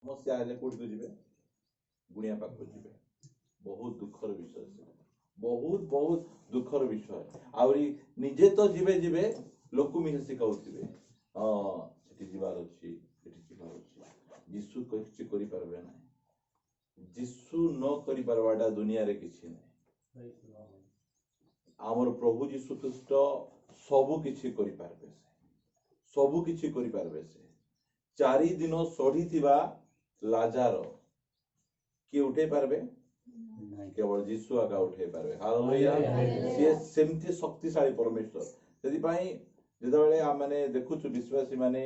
समस्या हेले कोठी को जिवे गुणिया पाख को जिवे बहुत दुखर विषय से बहुत बहुत दुखर विषय आउरी निजे तो जिवे जिवे लोक मिसे सिखाउथिबे सेठी जिवार अछि सेठी जिवार अछि यीशु किछि करि परबे ना यीशु न करि परवाडा दुनिया रे किछि नै आमर प्रभु यीशु ख्रीस्ट सबु किछि करि परबे सबु किछि करि परबे से 4 दिन सढ़ी थिबा लाजार किए उठे पारबे केवल यीशु आका उठे पारबे हालेलुया से सेमती शक्तिशाली परमेश्वर सेति पई जेतबेले आ माने देखुछु विश्वासी माने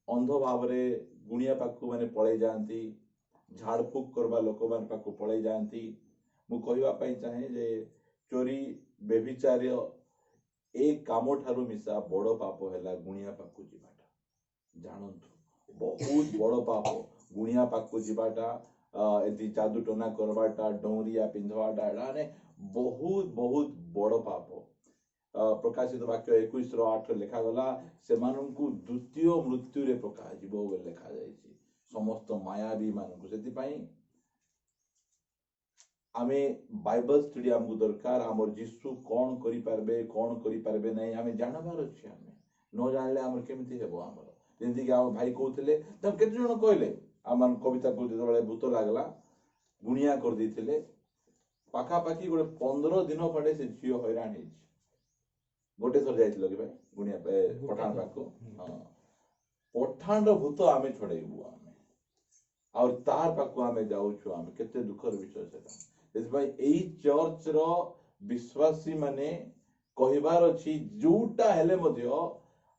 अंध भाव रे गुणिया पाखु माने पळे जानती झाड़फूक करबा लोक मान पाखु पळे जानती मु कहिबा पई चाहे जे चोरी बेभिचार्य ए कामो ठारू मिसा बड़ पाप हैला गुणिया पाखु जिबाटा जानंतु बहुत बड़ पाप गुणिया पाखु जिबाटा एति जादू टोना करबाटा डोरिया पिंधवाटा एडाने बहुत बहुत बड़ पाप प्रकाशित वाक्य 21:8 लिखा गला सेमानंकु द्वितीय मृत्यु रे पका जीवो बे लिखा जायछि समस्त मायावी मानकु सेति पई आमे बाइबल स्टडी हमकु दरकार हमर यीशु कोन करि पारबे नै आमे जानबार अछि आमे न जानले हमर केमिति हेबो हमर जेंति कि हम भाई कहउथिले त केते जण कहले आमन कविता को जेतबेले भूत लागला गुणिया कर दैथिले पाखा पाखी गोटे 15 दिन खंडे से झियो हैरान हे गोटे थर जाइथिलो कि भाई गुणिया पठान पाखो हां पठान रो भूत आमे छड़ाइबु आमे और तार पाखो आमे जाउछु आमे केते दुखर विषय सेटा इस भाई एई चर्च रो विश्वासी माने कहिबार अछि जोटा हेले मध्य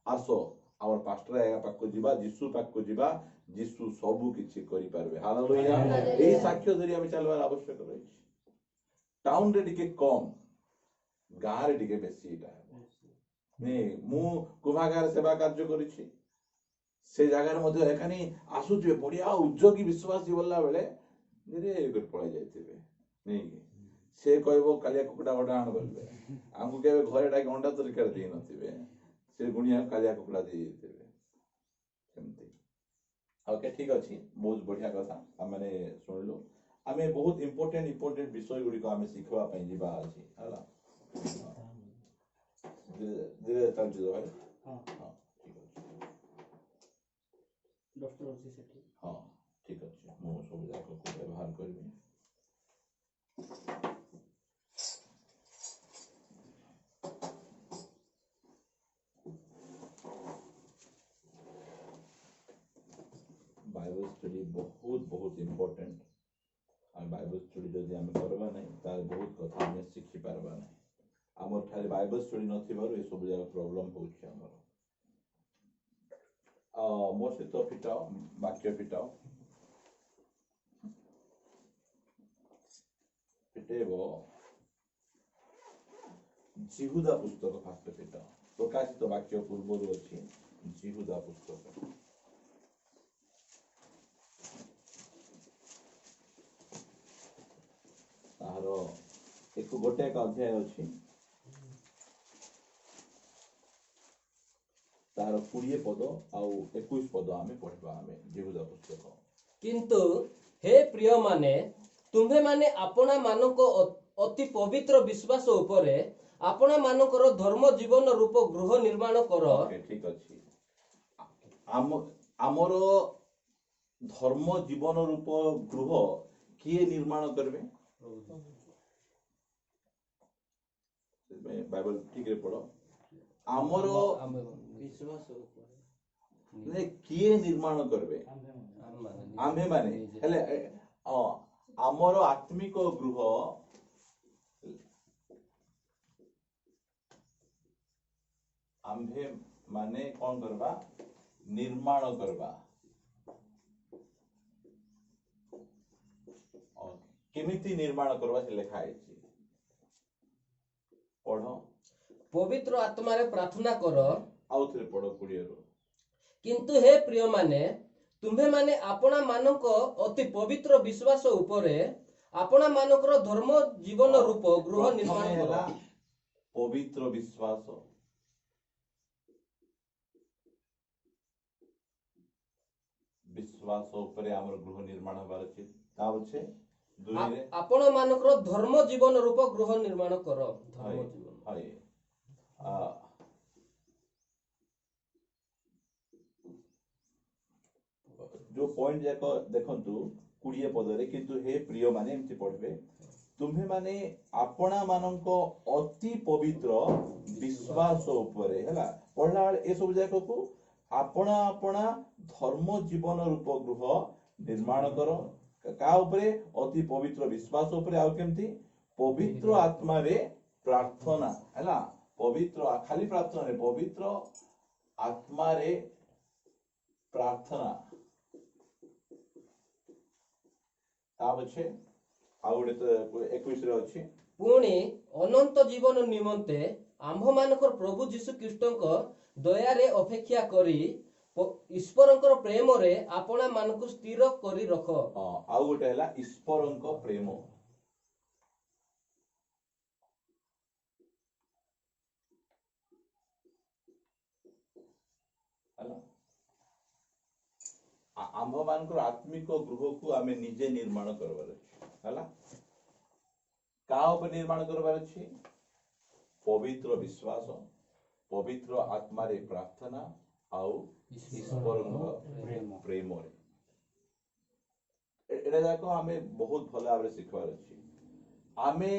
आसो आवर पास्टर आया पाखो जिबा यीशु पाखो जिबा यीशु सबु किछि करि पारबे हालेलुया एई साक्ष्य धरि आमे चलबार आवश्यक रहि टाउन रे टिके कम गाँ रे टिके बेसी इटा ने मु कुभागार सेवा कार्य करिछि से जगह रे मध्य एखानी आसुथिबे बढ़िया उद्योगी विश्वासी बोलला बेले धीरे कर पळाइ जाइथिबे नहीं से कहबो कालिया कुकुडा गोटा आन बोलबे हमकु केबे घरे डाके अंडा तरीका दे नथिबे से गुणिया कालिया कुकुडा दे देबे सेमती ओके ठीक अछि बहुत बढ़िया कथा हमने सुनलो आमे बहुत इंपोर्टेंट विषय गुडी को आमे सिखवा पई जिबा अछि हला धीरे चल जो भाई हां हां ठीक अछि डॉक्टर अछि सेठी हां ठीक अछि मो सब जाको को व्यवहार करबे बाइबल स्टडी बहुत बहुत इंपोर्टेंट और बाइबल स्टडी जदि हम करबा नै तार बहुत कथा हम सिखि पारबा नै हमर खाली बाइबल स्टडी नथिबार ए सब जगह प्रॉब्लम होउछ हमर मोर से तो फिटाओ वाक्य फिटाओ फिटेबो जिहुदा पुस्तक फास्ट फिटाओ प्रकाशित वाक्य पूर्व अछि जिहुदा पुस्तक तारो एक गोटे एक अध्याय अछि तार 20 पद आउ 21 पद आमे पढबा आमे जिहुदा पुस्तक किंतु हे प्रिय माने तुम्हे माने आपना मानको अति पवित्र विश्वास उपरे आपना मानकर धर्म जीवन रूप गृह निर्माण करो ठीक अछि हमर धर्म जीवन रूप गृह किए निर्माण करबे बाइबल ठीक रे पढ़ो हमर विश्वास उपरे ने किए निर्माण करबे आम्हे माने हेले हमर आत्मिक गृह आम्हे माने कोन करबा निर्माण करबा केमिति निर्माण करबा से लिखा है पढ़ो पवित्र आत्मा रे प्रार्थना करो आउ थरे पढ़ो 20 रो किंतु हे प्रिय माने तुम्हे माने आपना मानको अति पवित्र विश्वास उपरे आपना मानकर धर्म जीवन रूप गृह निर्माण करो पवित्र विश्वास विश्वास उपरे आमर गृह निर्माण हबार अछि ता पछे दुई रे आपण मानकर धर्म जीवन रूप गृह निर्माण कर हाय धर्म जीवन हाय आ जो पॉइंट जाक देखंतु 20 पदरे किंतु हे प्रिय माने एमति पढबे तुम्हे माने आपणा मानको अति पवित्र विश्वास उपरे हैला पढला ए सब जाक को आपणा आपणा धर्म जीवन रूप गृह निर्माण करो का उपरे अति पवित्र विश्वास उपरे आ केमति पवित्र आत्मा रे प्रार्थना हैला पवित्र खाली प्रार्थना रे पवित्र आत्मा रे प्रार्थना ता पछे आ गोटे तो 21 रे अछि पुणी अनंत जीवन निमंते आम्भ मानकर प्रभु जीशु ख्रीष्टଙ୍କ दयारे अपेक्षा करी ईश्वरଙ୍କର ପ୍ରେମରେ ଆପଣା ମାନଙ୍କୁ ସ୍ଥିର କରି ରଖ। ଆଉ ଗୋଟେ ହେଲା ଈଶ୍ୱରଙ୍କ ପ୍ରେମ ହେଲା आम्भ मानकर आत्मिक गृह को आमे निजे निर्माण करबार अछि हैला का ऊपर निर्माण करबार अछि पवित्र विश्वास पवित्र आत्मा रे प्रार्थना आउ ईश्वरଙ୍କ प्रेम रे एटा जाको आमे बहुत भल भाबरे सिखबार अछि आमे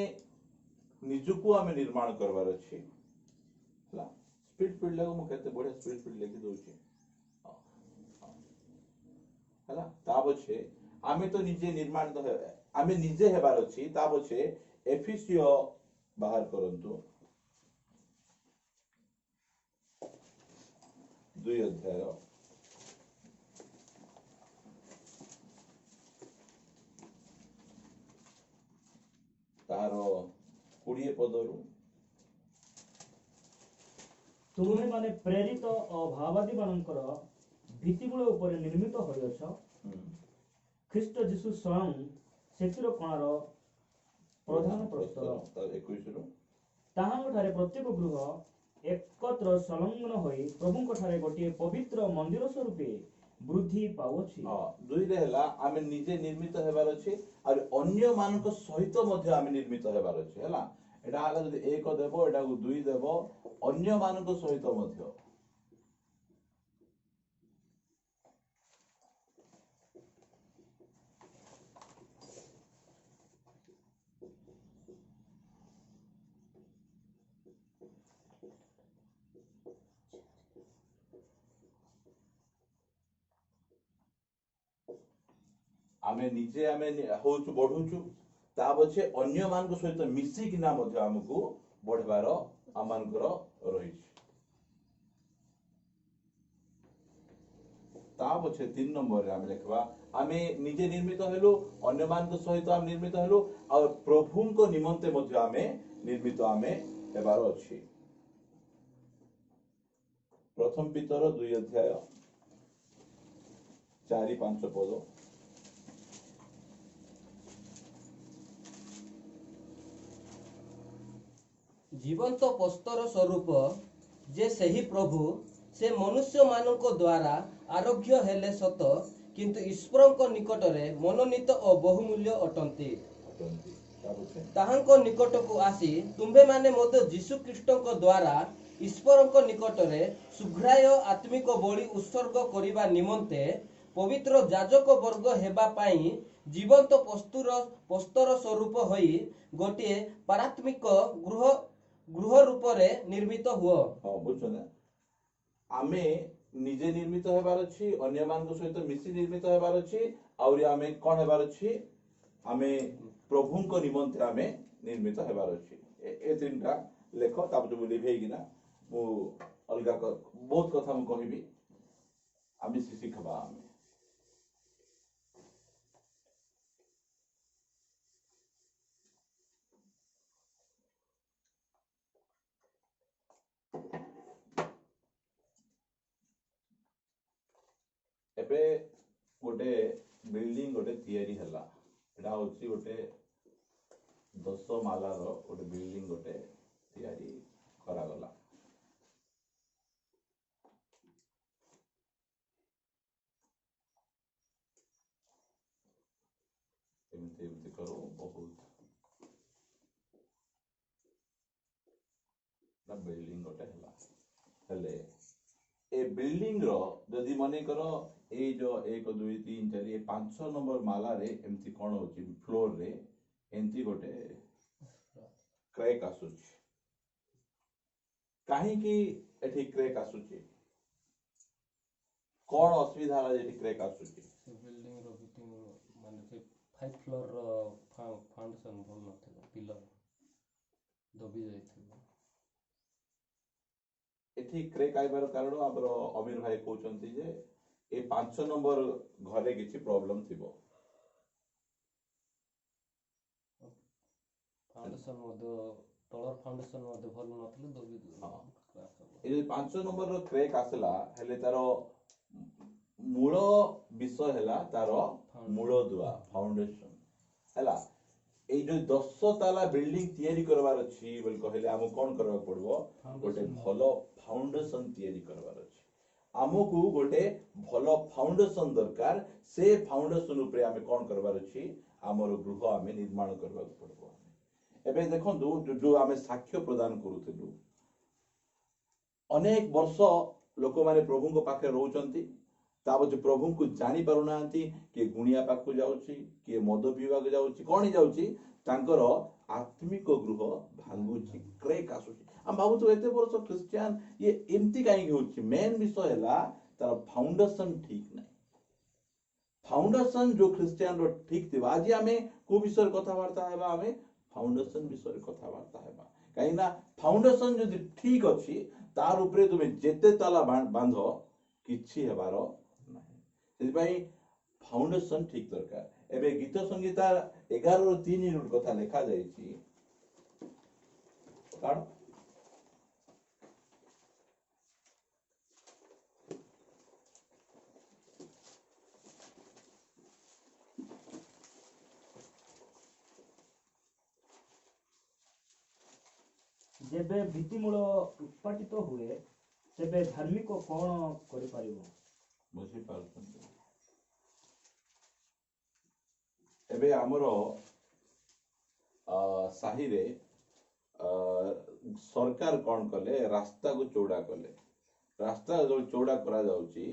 निजको आमे निर्माण करबार अछि हैला स्पीड लागो मु केते बढ़िया स्पीड लिखि दोछि हैला ता पछे आमे तो निजे निर्माण तो आमे निजे हेबार अछि ता पछे एफिसियो बाहर करंतु 2 अध्याय तार 20 पदरु तुम्हें माने प्रेरित और भावादी मानकर भित्तिमूल उपरे निर्मित होइछ ख्रीष्ट जीशु स्वयं सेतिर कोणार प्रधान प्रस्तर 21 रु ताहांठारे प्रत्येक गृह एकत्र संलग्न होई प्रभुଙ୍କ ठारे गोटे पवित्र मंदिर स्वरूपे वृद्धि पाउछि दुई रे हला आमे निजे निर्मित हेबार अछि और अन्य मानक सहित मध्ये आमे निर्मित हेबार अछि हला एटा हला जदि एक देबो एटा को दुई देबो अन्य मानक सहित मध्ये आमे निजे आमे होचु बढ़ुचु ता पछे अन्य मानक सहित मिसी किना मध्ये हमकु बढ़बार आमानकर रहिछ ता पछे 3 नंबर रे आमे देखबा आमे निजे निर्मित हेलु अन्य मानक सहित आमे निर्मित हेलु और प्रभुनको निमंते मध्ये आमे निर्मित आमे हेबार अछि प्रथम पितर 2 अध्याय 4-5 पद जीवंत पस्तर स्वरूप जे सही प्रभु से मनुष्य मानक द्वारा आरोग्य हेले सत किंतु ईश्वरଙ୍କ निकटरे मनोनीत और बहुमूल्य अटंती ताहांको निकटको आसी तुम्भे माने मध्य जीशु ख्रीष्टଙ୍କ द्वारा ईश्वरଙ୍କ निकटरे सुघ्राय आत्मिक बलि उत्सर्ग करिबा निमंते पवित्र याजक वर्ग हेबा पाई जीवंत पस्तर स्वरूप होई गोटे पारात्मिक गृह रूपरे निर्मित हुआ बुझो ना आमे निजे निर्मित हेबार अछि अन्य मानक सहित मिसी निर्मित हेबार अछि और आमे कोन हेबार अछि आमे प्रभुनको निमंत्रण आमे निर्मित हेबार अछि ए तीनटा लेख तापर जो लिभेइ गिना मु अलगा बहुत कथा मु कहिबी आमे सिखबा आमे एबे गोटे बिल्डिंग गोटे तयारी हला एटा होची गोटे 10 माला रो गोटे बिल्डिंग गोटे तयारी करा गला बिल्डिंग गोटे हला हेले ए बिल्डिंग रो जदि मने करो ए जो 1 2 3 4 5 नंबर माला रे एमती कोन होची फ्लोर रे एमती गोटे क्रैक आसुची काहे कि एठी क्रैक आसुची कोन असुविधा ला जेठी क्रैक आसुची बिल्डिंग रो भित्ति माने से 5 फ्लोर रो फाउंडेशन भल नथिला पिलर दबी जाइथिला एठी क्रैक आइबार कारण हमर अमीर भाई कहउचंती जे ए 5 नंबर घरे किछि प्रॉब्लम थिबो फाउंडेशन मध्य तलर फाउंडेशन मध्य भल नथिले दबी ए 5 नंबर रो क्रैक आसला हेले तारो मूल विषय हैला तारो मूल दुआ फाउंडेशन हैला ए जो 10 ताला बिल्डिंग तयारी करबार अछि बोल कहले हम कोन करबा पड़बो गोटे भलो फाउंडेशन तयारी करबार अछि हमकु गोटे भलो फाउंडेशन दरकार से फाउंडेशन ऊपर हम कोन करबार अछि हमर गृह हम निर्माण करबा पड़बो एबे देखंतु जो हम साक्ष्य प्रदान करूथिलु अनेक वर्ष लोक माने प्रभु को पाखे रहउचंती ताबत प्रभु को जानी पारुनांती कि गुणिया पाखु जाउची कि मद पीवाक जाउची कोन जाउची तांकर आत्मिक गृह भांगुची क्रैक आसुची हम भाबुतो एते वर्ष क्रिश्चियन ये एमती काई होची मेन विषय हैला तार फाउंडेशन ठीक नै फाउंडेशन जो क्रिश्चियन रो ठीक थिबा आज हमें को विषय कथा वार्ता हेबा हमें फाउंडेशन विषय कथा वार्ता हेबा काई ना फाउंडेशन जदि ठीक अछि तार ऊपर तुमे जेते ताला बांधो किछि हेबारो नाही सेहि फाउंडेशन ठीक दरकार एबे गीत संगीता 11 रो 3 यूनिट कथा लिखा जायछि काढ जेबे भित्तिमूल उत्पाटित हुए तेबे धार्मिक कौन करि परिबो बुझी पारुछन्ति एबे हमरो साही रे सरकार कौन कले रास्ता को चौड़ा कले रास्ता जो चौड़ा करा जाउची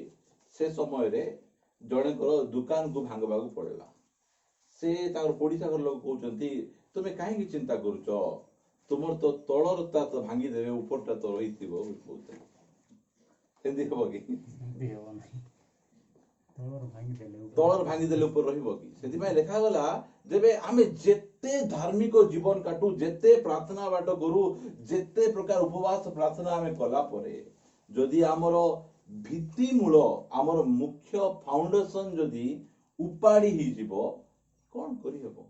से समय रे जणे को दुकान को भांगबा को पड़ला से तार पड़िसा घर लोग कहउचंती तुमे काहे की चिंता करूचो तुमर तो तळर ता तो भांगी देबे ऊपरटा तो रहिथिबो बोलते सेंदी हबो कि देबो नाही तळर भांगी देले ऊपर रहिबो कि सेति भाई लेखा गला जेबे आमे जेते धार्मिक जीवन काटू जेते प्रार्थना बाट करू जेते प्रकार उपवास प्रार्थना आमे कला परे जदि हमरो भित्ति मूल हमर मुख्य फाउंडेशन जदि उपाड़ी ही जीवो कोन करि हबो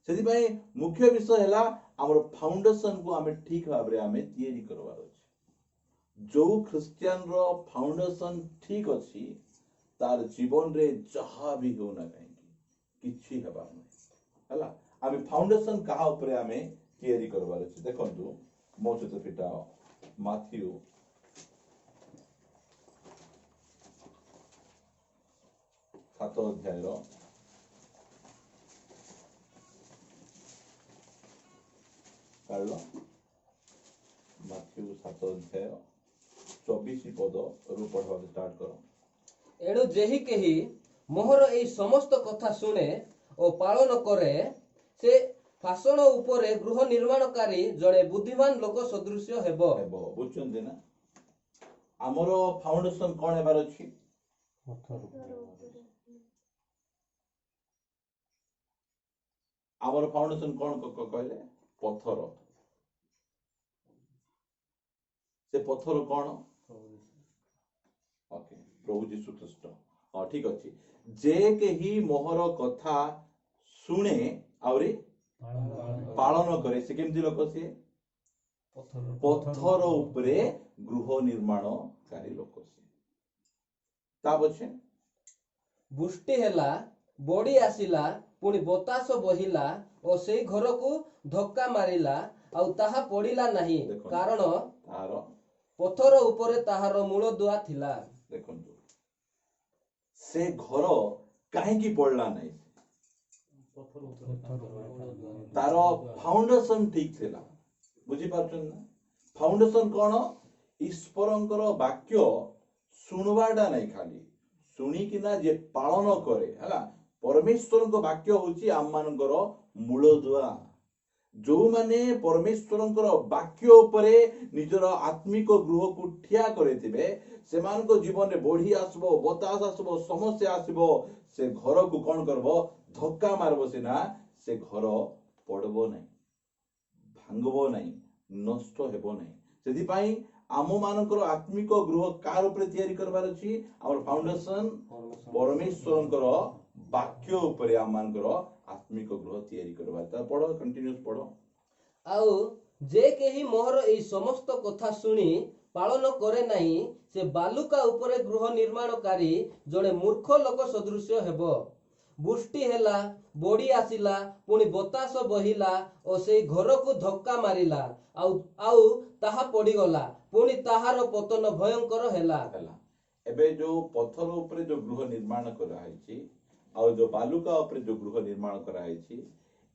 सेति भाई मुख्य विषय हैला हमर फाउंडेशन को हमें ठीक भाव रे हमें तयारी करबार अछि जो क्रिश्चियन रो फाउंडेशन ठीक अछि तार जीवन रे जहा भी हो ना काहे किछि हेबार नै हला हमें फाउंडेशन कहा ऊपर हमें तयारी करबार अछि देखंतु मो सहित फिटाओ माथ्यू 7 अध्याय रो काढलो माथ्यू 7 अध्याय 24 पद रु पढ़वा स्टार्ट करो एणु जेहि केहि मोहर एई समस्त कथा सुने ओ पालन करे से फासण उपरे गृह निर्माणकारी जड़े बुद्धिमान लोक सदृश हेबो हेबो बुझछन ना हमरो फाउंडेशन कोन हेबार अछि हमरो फाउंडेशन कोन कहले पत्थर से पत्थर कोन ओके प्रभु यीशु ख्रीष्ट हां ठीक अछि जे केही मोहर कथा सुने आउरी पालन करे से केमती लोक से पत्थर ऊपरे गृह निर्माणकारी लोक से ता पछे बुष्टि हेला बड़ी आसिला पुणी बतास बहिला और से घर को धक्का मारिला आउ ताहा पड़िला नहीं कारण तार पत्थर ऊपरे ताहार मूल दुआ थिला देखंतु से घर काहे की पड़ला नहीं तार फाउंडेशन ठीक थिला बुझी पारछन ना फाउंडेशन कौन ईश्वरंकर वाक्य शुणवाटा नहीं खाली शुणिकिना जे पालन करे है परमेश्वर वाक्य हूँ आम मानकर मूलदुआ जो माने परमेश्वरंकर वाक्य उपरे निजर आत्मिक गृह को ठिया करे से जीवन में बढ़ी आसबो बतास आसबो समस्या आसबो से घर को कौन करबो धक्का मारबो सिना से घर पड़बो नहीं भांगबो नहीं नष्ट हेबो नहीं सेदिपाई आम मानकर आत्मिक गृह कार उपरे तैयारी करबार अछि आवर फाउंडेशन परमेश्वरंकर वाक्य उपरे आम मानकर आत्मिक गृह तैयारी करबार ता पढ़ो कंटिन्यूस पढ़ो आउ जे केही मोहर एई समस्त कथा सुनी पालन करे नाही से बालुका उपरे गृह निर्माणकारी जड़े मूर्ख लोक सदृश हेबो बुष्टि हेला बड़ी आसिला पुणी बतास बहिला और से घर को धक्का मारिला आउ ताहा पड़ीगला पुणी ताहार पतन भयंकर हेला एबे जो पत्थर उपरे जो गृह निर्माण करा है और जो बालुका उपरे जो गृह निर्माण करा है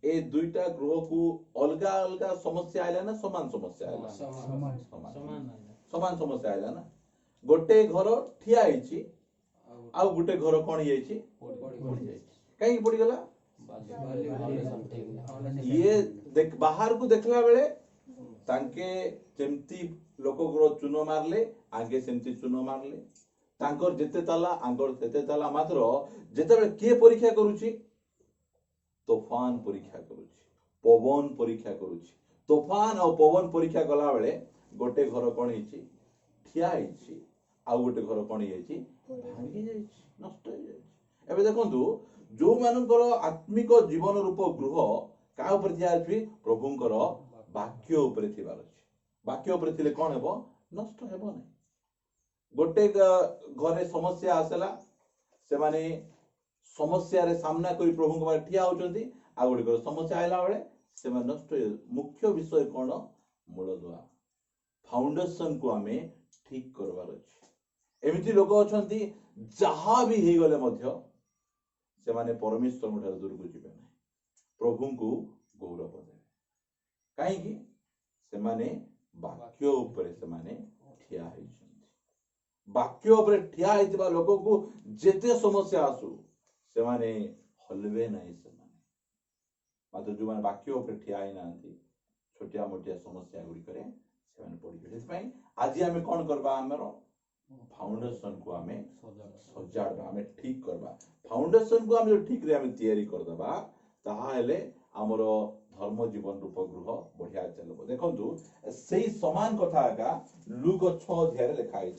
ए दुईटा गृह को अलगा अलगा समस्या आइला ना समान समस्या आइला समान समस्या आइला ना गोटे घर ठिया होईची आ गोटे घर कोन होईची पड़ी जाईची काई पड़ी गला ये देख बाहर को देखला बेले तांके जेमती लोक ग्रह चून मारले आगे सेमती चून मारले तांकर जेते ताला आंगर तेते ताला मात्र जेतेबेले के परीक्षा करूची तूफान परीक्षा करूची पवन परीक्षा करूची तूफान और पवन परीक्षा कला बेले गोटे घर कोन हिची ठिया हिची आ गोटे घर कोन हिची भांगी जाईची नष्ट हो जाईची एबे देखंतु जो मानकर आत्मिक जीवन रूप गृह का ऊपर दियाछि प्रभुंकर वाक्य ऊपर थिबार अछि वाक्य ऊपर थिले कोन हेबो नष्ट हेबो नै गोटे घरे समस्या आसला से माने समस्या रे सामना करी प्रभु को ठिया होचंती आ गोटे समस्या आइला बेले से माने नष्ट मुख्य विषय कोन मूलदुआ फाउंडेशन को हमें ठीक करबार अछि एमिति लोक अछंती जहा भी हे गले मध्य से माने परमेश्वर ठार दूर को जीवे ना प्रभु को गौरव देवे कहीं से माने वाक्य ऊपर से माने ठिया होइछंती वाक्य ऊपर ठिया होइतबा लोक को जेते समस्या आसु से माने हलवे नहीं से माने मात्र जो माने वाक्य ऊपर ठिया ही नांती छोटिया मोटिया समस्या गुडी करे से माने पड़ी गले पई आज हमें कोन करबा हमरो फाउंडेशन को हमें सजाड़बा हमें ठीक करबा फाउंडेशन को हम जो ठीक रे हमें तैयारी कर दबा ताहा हेले हमरो धर्म जीवन रूप गृह बढ़िया चलबो देखंतु सेही समान कथा का लूक 6 अध्याय रे लिखा है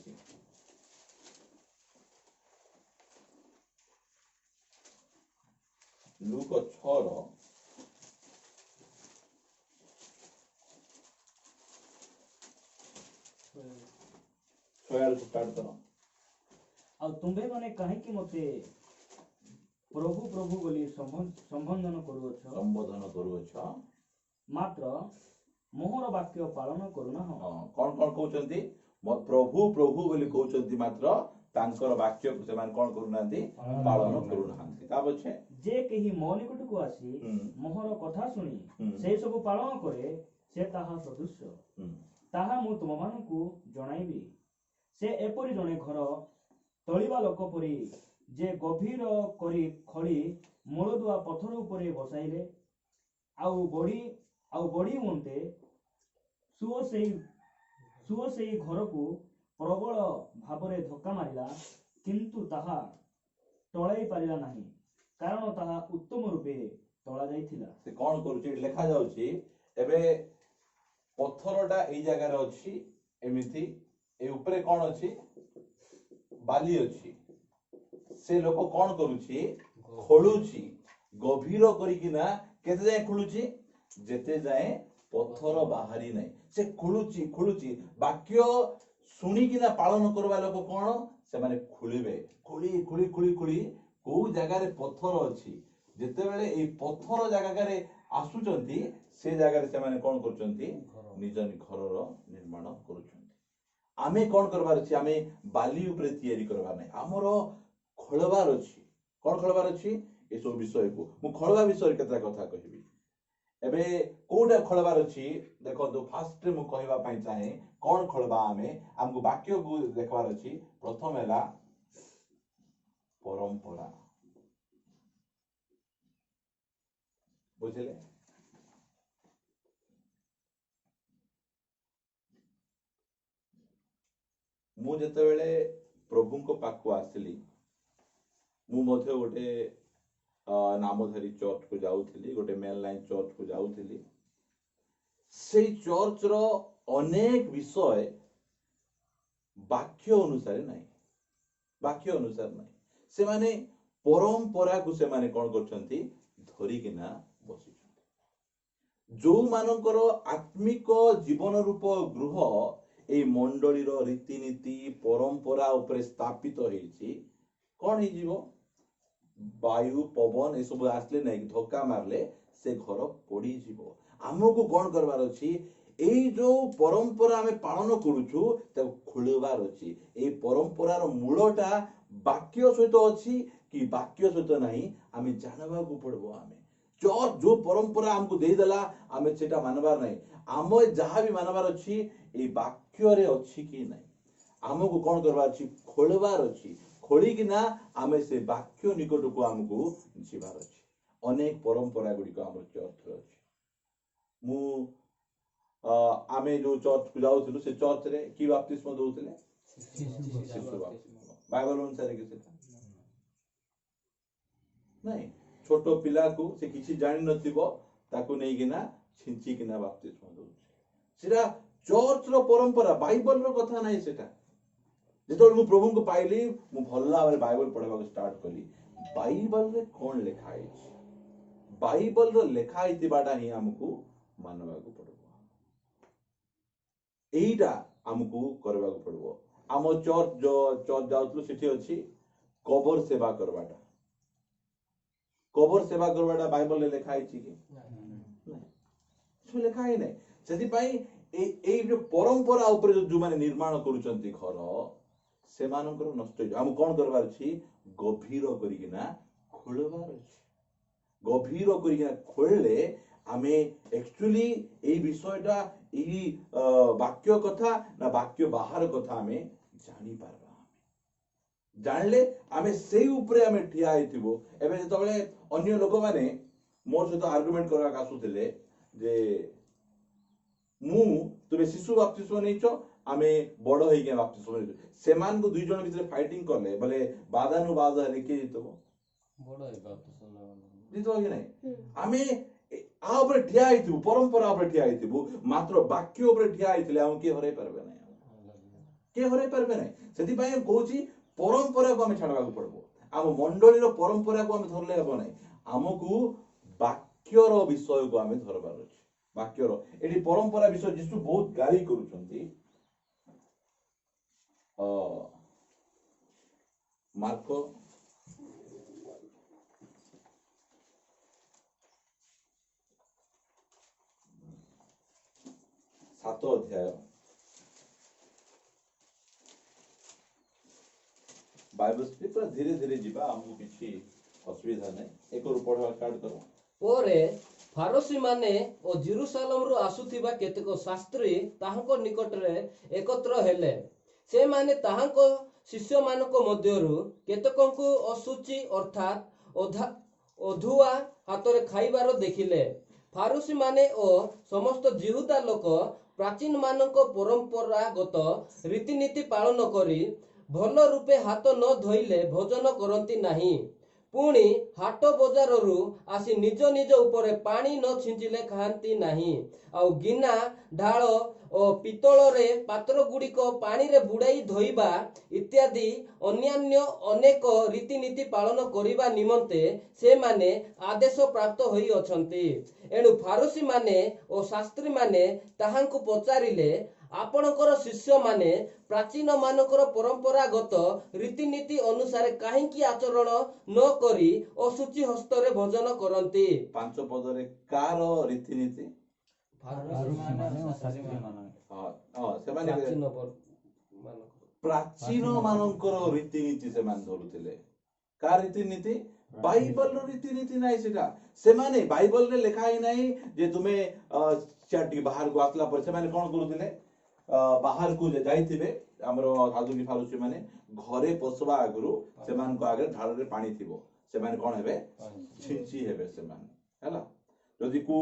लूक 6 रो स्टार्ट करो आ तुम्बे माने काहे कि मते प्रभु प्रभु बोली संबोधन करूछ मात्र मोहर वाक्य पालन करूना कौन कौन कहउचंती प्रभु प्रभु बोली कहउचंती मात्र तांकर वाक्य को सेमान कोन करूनांती पालन करूनांती ता बछे जे केही मो निकट को आसी मोहर कथा सुनी से सब पालन करे से ताहा सदृश ताहा मु तुम मानकु जणाइबी से एपरि जणे घर तळिबा लोक परि जे गभीर करी खड़ी मूलदुआ पत्थर उपरे बसाइले आउ बड़ी उंटे सुओ सेई घर को प्रबल भावरे धक्का मारिला किंतु ताहा टळाई पारिला नाही कारण ताहा उत्तम रूपे तळा जाइथिला से कोन करूची लेखा जाउची एबे पत्थरटा एई जगह रे अछि एमिति ए ऊपर कोन अछि बाली अछि से लोक कोन करूची खोलुची गभीर करिकिना केते जाय खोलुची जेते जाय पत्थर बाहरी नै से खोलुची वाक्य सुनिकिना पालन करबा लोक कोन से माने खुलिबे खुली को जगह रे पत्थर अछि जेते बेले ए पत्थर जगह रे आसुचंती से जगह रे से माने कोन करूचंती निज घरर निर्माण करूचंती आमे कोन करबार अछि आमे बाली ऊपर तैयारी करबार नै हमरो खोलबार अछि कोन खोलबार अछि ए सब विषय को मु खोलबा विषय केतरा कथा कहिबी एबे कोटा खोलबार अछि देखो तो फास्ट मु कहबा पई चाहे कोन खोलबा हमको वाक्य को देखबार अछि प्रथम हैला परंपरा बुझले मु जते बेले प्रभु को पाखु आसली मु मध्य गोटे नामधारी चर्च को जाऊली गोटे मेन लाइन चर्च को जाऊली से चर्च रो अनेक विषय वाक्य अनुसार नहीं वाक्य अनुसार नहीं से माने परंपरा को से माने कौन करछंती धरिकिना बसी जो मानकर आत्मिक जीवन रूप गृह ए मंडली रो रीतिनीति परंपरा उपरे स्थापित होईची कौन ही जीवो वायु पवन ए सब आसले नहीं धक्का मारले से घर पड़ी जीवो आमको कौन करबार अछि एई जो परंपरा हमें पालन करूछु ताको खोलबार अछि एई परंपरार मूलटा वाक्य सहित अछि कि वाक्य सहित नहीं हमें जानबा को पड़बो हमें चर्च जो परंपरा हमको दे देला हमें सेटा मानबार नहीं आम जहाँ भी मानबार अछि ए वाक्य रे अछि कि नहीं हमको कौन करबार अछि खोलबार अछि खोली कि ना आमे से वाक्य निकट को हमको जीवार अछि अनेक परंपरा गुडी को हमर चर्च रे अछि मु आमे जो चर्च को जाउथलु से चर्च रे की बपतिस्मा दउतले शिशु बपतिस्मा बाइबल अनुसार के सेटा नहीं छोटो पिला को से किछि जानि नथिबो ताको नै किना छिंची किना बपतिस्मा दउछ सेटा चर्च रो परंपरा बाइबल रो कथा नै सेटा जेतोल मु प्रभु को पाइली मु भल्ला भाबरे बाइबल पढाबा स्टार्ट कली बाइबल रे कोन लिखा है बाइबल रो लिखा इतिबाटा ही हमको मानबा को पड़बो एईटा हमको करबा को पड़बो आम चर्च जो चर्च जाउतलु सिटी अछि कबर सेवा करबाटा कबर सेवा करबाटा बाइबल रे लिखा है कि नहीं सो लिखा है नहीं सेति पई ए जो परंपरा ऊपर जो माने निर्माण करूचंती घर से मानकर नष्ट हम कौन करबार छी गभीर करिकिना खोलबार अछि गभीर करिकिना खोलले आमे एक्चुअली ए विषयटा ई वाक्य कथा ना वाक्य बाहर कथा हमें जानी पारबा जानले आमे सेई ऊपरे हमें ठिया आइथिबो एबे जतबेले अन्य लोक माने मोर सहित आर्गुमेंट करबा आसुथिले जे मु तुमे शिशु बपतिस्मा नैचो आमे बड़ होई के बपतिस्मा नैचो सेमान को दुई जन भीतर फाइटिंग करले बोले बादानुबाद हेले के जितबो बड़ है बपतिस्मा जितबो कि नहीं आमे आ ऊपर ठिया आइथिबो परंपरा ऊपर ठिया आइथिबो मात्र वाक्य ऊपर ठिया आइथिले हम के हरै परबे नहीं के हरै परबे नहीं सेति पई हम कहूची परंपरा को हम छाड़बा को पड़बो आम मंडली रो परंपरा को हम धरले हेबो नहीं हमकु वाक्य रो विषय को हम धरबार अछि वाक्य रो एडी परंपरा विषय जिसु बहुत गाली करूछंती मार्को सात अध्याय बाइबल स्क्रिप्ट धीरे धीरे जीवा हमको किछि असुविधा नहीं एक और पढ़वा स्टार्ट करो पोरे फारोसी माने ओ जेरूसालेम रु आसुथिबा केतेक शास्त्री ताहांको निकटरे एकत्र हेले से माने ताहांको शिष्य मानको मध्यरु केतेकंकु असुचि अर्थात अधुआ हातरे खाइबार देखिले फारोसी माने ओ समस्त जिहुदा लोक प्राचीन मानको परंपरागत रीतिनीति पालन करी भल रूपे हाथ न धोइले भोजन करती नहीं पुणी हाट बजार रु आसी निज निज ऊपर पानी न छिंचिले खाती नहीं आउ गिना ढाल और पितल रे पात्र गुड़िक पानी रे बुड़ाई धोइबा इत्यादि अन्यान्य अनेक रीतिनीति पालन करिबा निमंते से माने आदेश प्राप्त होई अछंती एणु फारोसी माने और शास्त्री माने ताहांकु पचारिले आपणकर शिष्य माने प्राचीन मानकर परंपरागत रीतिनीति अनुसार काहेकि आचरण न करी असुचि हस्तरे भोजन करती पांच पद रे कार रीतिनीति प्राचीन मानकर रीतिनीति से मान धरुथिले कार रीतिनीति बाइबल रो रीतिनीति नाही सेटा से माने बाइबल रे लिखा ही नहीं जे तुमे चाटी बाहर को आसला पर से माने कोन करूथिले बाहर को जाइथिबे हमरो साधुकी फालुसी माने घरे पसवा आगुरु से मान को आगे ढाल रे पानी थिबो से माने कोन हेबे छिंची हेबे से माने हला जदि को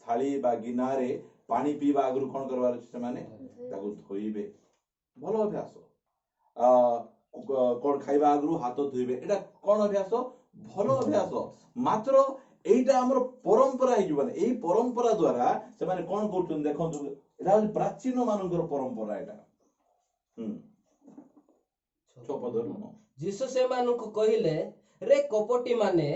थाली बा गिनारे पानी पीवा आगुरु कोन करबार अछि से माने ताको धोइबे भलो अभ्यास कोन खाइबा आगुरु हाथ धोइबे एटा कोन अभ्यास भलो अभ्यास मात्र एटा हमर परंपरा हि जीवन एई परंपरा द्वारा से माने कोन करथुन देखंतु एटा प्राचीन मानकर परंपरा एटा जीसस सेମାନଙ୍କୁ କହିଲେ रे कपटी माने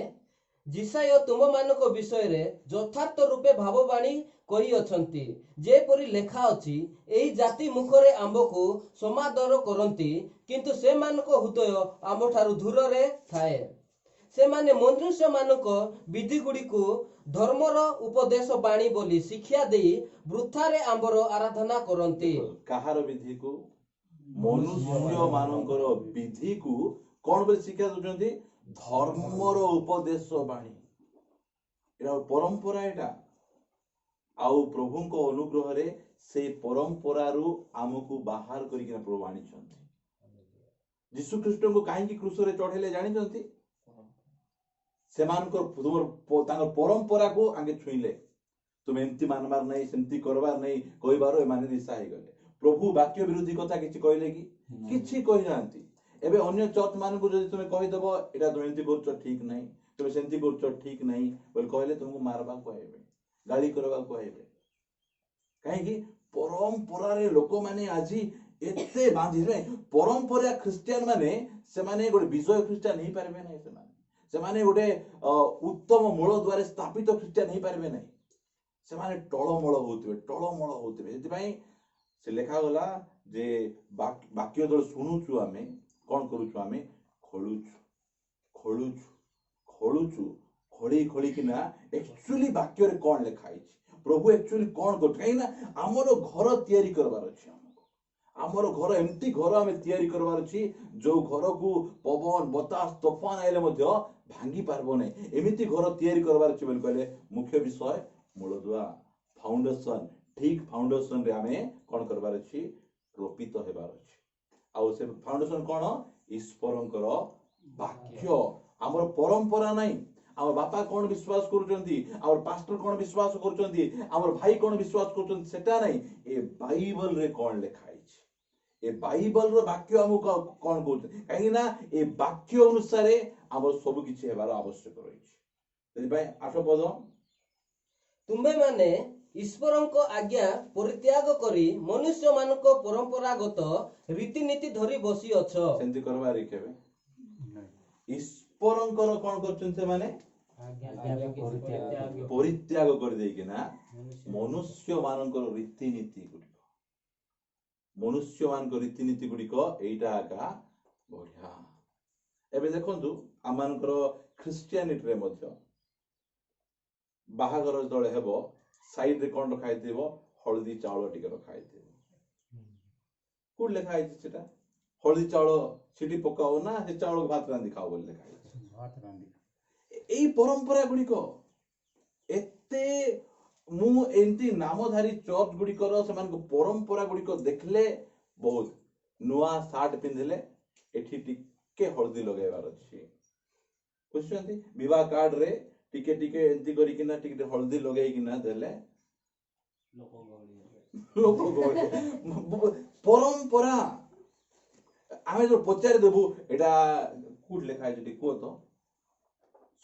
जिसाय तुम मानक विषय रे यथार्थ रूपे भाववाणी कहि अछंती जेपरि लेखा अछि एई जाति मुखरे आंबको समादर करंती किंतु से मानक हृदय आमठारु दूर रे थाए से माने मनुष्य मानक विधि गुडी को धर्मर उपदेश बाणी बोली शिक्षा देई वृथा रे आंबर आराधना करंती काहार विधि को मनुष्य मानकर विधि को कोन बोली शिक्षा दोचंती धर्मर उपदेश बाणी एटा परंपरा एटा आउ प्रभु को अनुग्रह रे से परंपरा रु आमको बाहर करिके प्रभु आनी छथि यीशु ख्रीष्ट को काहे की क्रूस रे चढ़ेले जानि छथि सेमानकर तुमर तांगर परंपरा को आगे छुईले तुम एमती मानबार नहीं सेमती करबार नहीं कहबार ए माने दिशा हे गले प्रभु वाक्य विरोधी कथा किछि कहले कि किछि कहि नांती एबे अन्य चर्च मान को जदि तुमे कहि देबो एटा तुम एमती करछो ठीक नहीं तुम सेमती करछो ठीक नहीं बोल कहले तुमको मारबा को आइबे गाली करबा को आइबे काहे कि परंपरा रे लोक माने आजी एते बांधिले परंपरा क्रिश्चियन माने से माने गोटे विजय क्रिश्चियन नहीं पारबे नहीं से माने गोटे उत्तम मूल द्वारा स्थापित क्रिश्चियन नहीं पारबे नहीं से माने टळमळ होतबे जेति से लेखा गला जे वाक्य दल सुनुछु आमे कोन करूछु आमे खोलुछु खोली किना एक्चुअली वाक्य रे कोन लिखा आइछि प्रभु एक्चुअली कोन करछ काई ना हमरो घर तयारी करबार अछि हमर घर एमती घर आमे तयारी करबार अछि जो घर को पवन बतास तूफान आइले मध्ये भांगी पारबो नै एमिति घर तयारी करबार अछि बोल कहले मुख्य विषय मूलदुआ फाउंडेशन ठीक फाउंडेशन रे आमे कोन करबार अछि रोपित हेबार अछि आ से फाउंडेशन कोन ईश्वरंकर वाक्य हमर परंपरा नै हमर बापा कोन विश्वास करूचंती हमर पास्टर कोन विश्वास करूचंती हमर भाई कोन विश्वास करूचंती सेटा नै ए बाइबल रे कोन लिखा आइछि ए बाइबल रो वाक्य हमको कोन कहत काहे ना ए वाक्य अनुसार हमर सब किछि हेबार आवश्यक रहिछि तै भाई 8 पद तुम्बे माने ईश्वरंक आज्ञा परित्याग करी मनुष्य मानक परंपरागत रीतिनीति धरी बसी अछ सेंति करबा रे केबे ईश्वरंकर कोन करछन से माने परित्याग कर देई कि ना मनुष्य मानकर रीतिनीति गुड़िक एटा आका बढ़िया एबे देखंतु आमानकर क्रिश्चियनिटी रे मध्य बाहागर दळे हेबो साइड रे कोन रखाइ देबो हळदी चावल टिके रखाइ देबो कोड लेखा आइछ सेटा हळदी चावल सिटी पकाओ ना से चावल भात रांदी खाओ बोल लेखा आइछ भात रांदी एई परंपरा गुड़िक एते मु एंती नामधारी चर्च गुड़िकर से परंपरा गुड़िक देखले बहुत नुआ सार्ट पिंधले एठी टिके हळदी लगाइबार अछि बुझछंती विवाह कार्ड रे टिके टिके एंती करी किना टिके हळदी लगाई किना देले लोक गळे परंपरा आमे जो पचार देबु एटा कुड लेखा है जटी को तो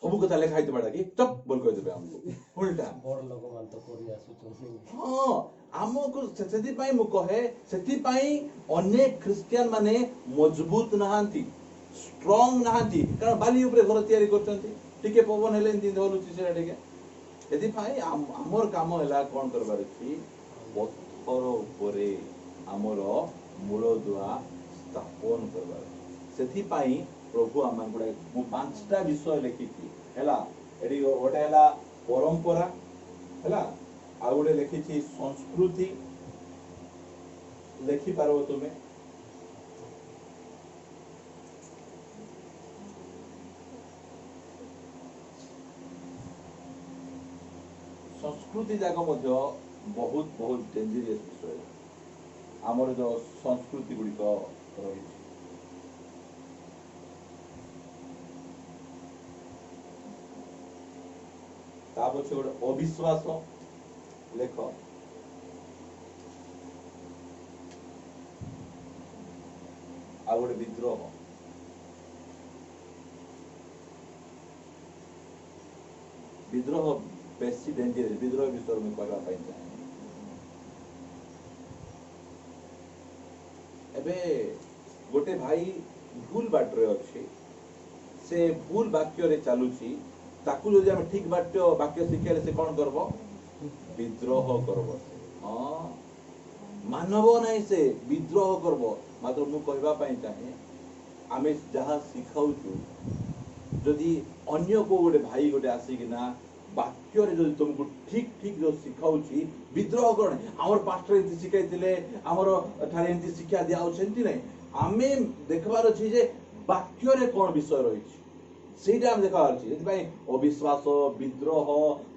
सब कथा लेखा है बाडा कि चप बोल कह देबे हमको उल्टा बड़ लोक मान तो करी आसु हां हमको सेति पई मु कहे सेति पई अनेक क्रिश्चियन माने मजबूत नहांती स्ट्रांग नहांती कारण बाली ऊपर घर तयारी करचंती टिके पवन हेले दिन धरुची से टिके यदि भाई हमर काम हैला कोन करबार छी पत्थर ऊपरे हमर मूल दुआ स्थापन करबार सेति पई प्रभु आमान गुडा मु पांचटा विषय लिखिथि हैला एडी ओटे हैला परंपरा हैला आ गुडे लिखिथि संस्कृति लिखि पारो तुमे संस्कृति जाक मध्य बहुत बहुत डेंजरियस विषय आमर जो संस्कृति गुड़िक रही पछे गोटे अविश्वास लेख आ गोटे विद्रोह विद्रोह बेसी डेंजरियस विद्रोह विषय में कहवा चाहे एबे गोटे भाई भूल बाटरे अच्छे से भूल वाक्य रे चलुची ताकू जदि हम ठीक वाक्य शिखेले से कौन करबो विद्रोह करबो हां मानव नहीं से विद्रोह करबो मात्र मु कहबा पई चाहे आमे जहा सिखाउछु जदि अन्य को गोटे भाई गोटे आसी कि ना वाक्य रे जदि तुमको ठीक ठीक जो सिखाउची विद्रोह करण हमर पास्टर एंती सिखाइतिले हमर ठारे एंती शिक्षा दिया सेंती नहीं आमे देखबार अछि जे वाक्य रे कोन विषय रही सेटा हम देखबार अछि एति भाई अविश्वास विद्रोह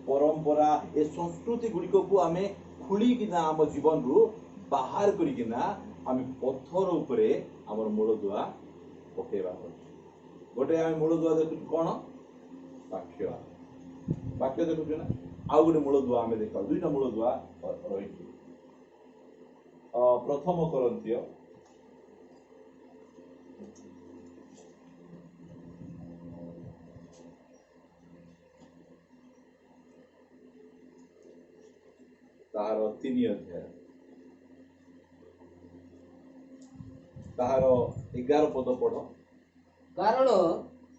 परंपरा ए संस्कृति गुडी को आमे खुली कि ना हम जीवन रु बाहर करी कि ना आमे पत्थर ऊपरे हमर मूल दुआ पकेबा अछि गोटे आमे मूल दुआ देखु कोन वाक्य वाक्य देखु ना आउ गोटे मूल दुआ आमे देखा दुईटा मूल दुआ रही प्रथम करंतिय तार 3 अध्याय तार 11 पद पढ़ कारण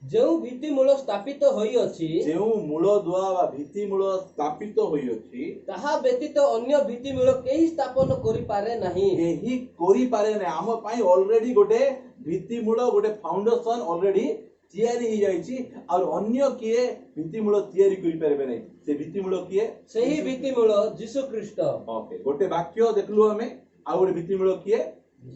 जो भित्तिमूल स्थापित होई अछि जो मूल दुआ वा भित्तिमूल स्थापित होई अछि ताहा व्यतीत अन्य भित्तिमूल केही स्थापन करि पारे नाही केही करि पारे नै हम पई ऑलरेडी गोटे भित्तिमूल गोटे फाउंडेशन ऑलरेडी तैयारी ही जाईची और अन्य किए भित्तिमूल तैयारी करि पारबे नै से भित्तिमूल किए सेही भित्तिमूल यीशु ख्रीष्ट ओके गोटे वाक्य देखलु हमें आ गोटे भित्तिमूल किए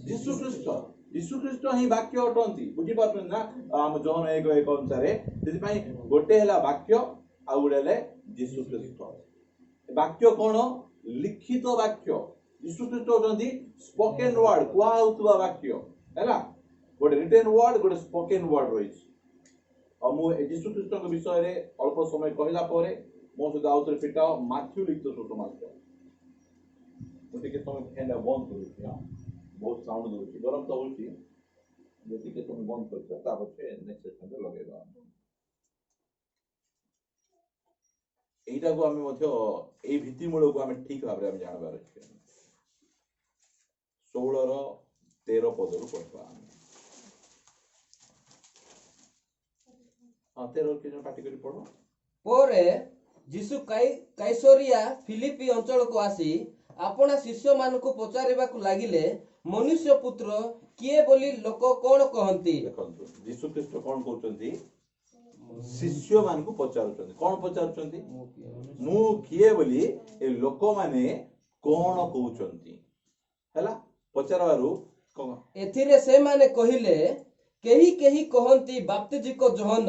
यीशु ख्रीष्ट ही वाक्य अटंती बुझी पाछन ना हम जहन 1:1 अनुसार जति पई गोटे हला वाक्य आ गोटे ले यीशु ख्रीष्ट वाक्य कोन लिखित वाक्य यीशु ख्रीष्ट अटंती स्पोकन वर्ड कुआ होतबा वाक्य हैला गोटे रिटन वर्ड गोटे स्पोकन वर्ड रही मु यीशु ख्रीष्ट के विषय रे अल्प समय कहला परे मो सदा आउतर फिटाओ माथ्यू लिखित सुसमाचार मुझे के समय फैन बंद करू हां बहुत साउंड दोची गरम तो होची जति के तुम बंद करछ ता पछे नेक्स्ट सेशन रे लगेबा एटा को हमें मध्य ए भित्ति मूल को हमें ठीक भाबरे हम जानबार अछि 16 रो 13 पद रो पढवा हां 13 के जो पार्टी करी पढो पोरे यीशु कैसरिया फिलिपी अंचल को आसी अपना शिष्य मान को पचारिबा को लागिले मनुष्य पुत्र किए बोली लोक कोन कहंती देखंतु यीशु ख्रीष्ट कोन कहउचंती शिष्य मान को पचारुचंती कोन पचारुचंती मु किए बोली ए लोक माने कोन कहउचंती हैला पचारवारु एथिरे से माने कहिले केही केही कहंती बाप्तिजी को जोहन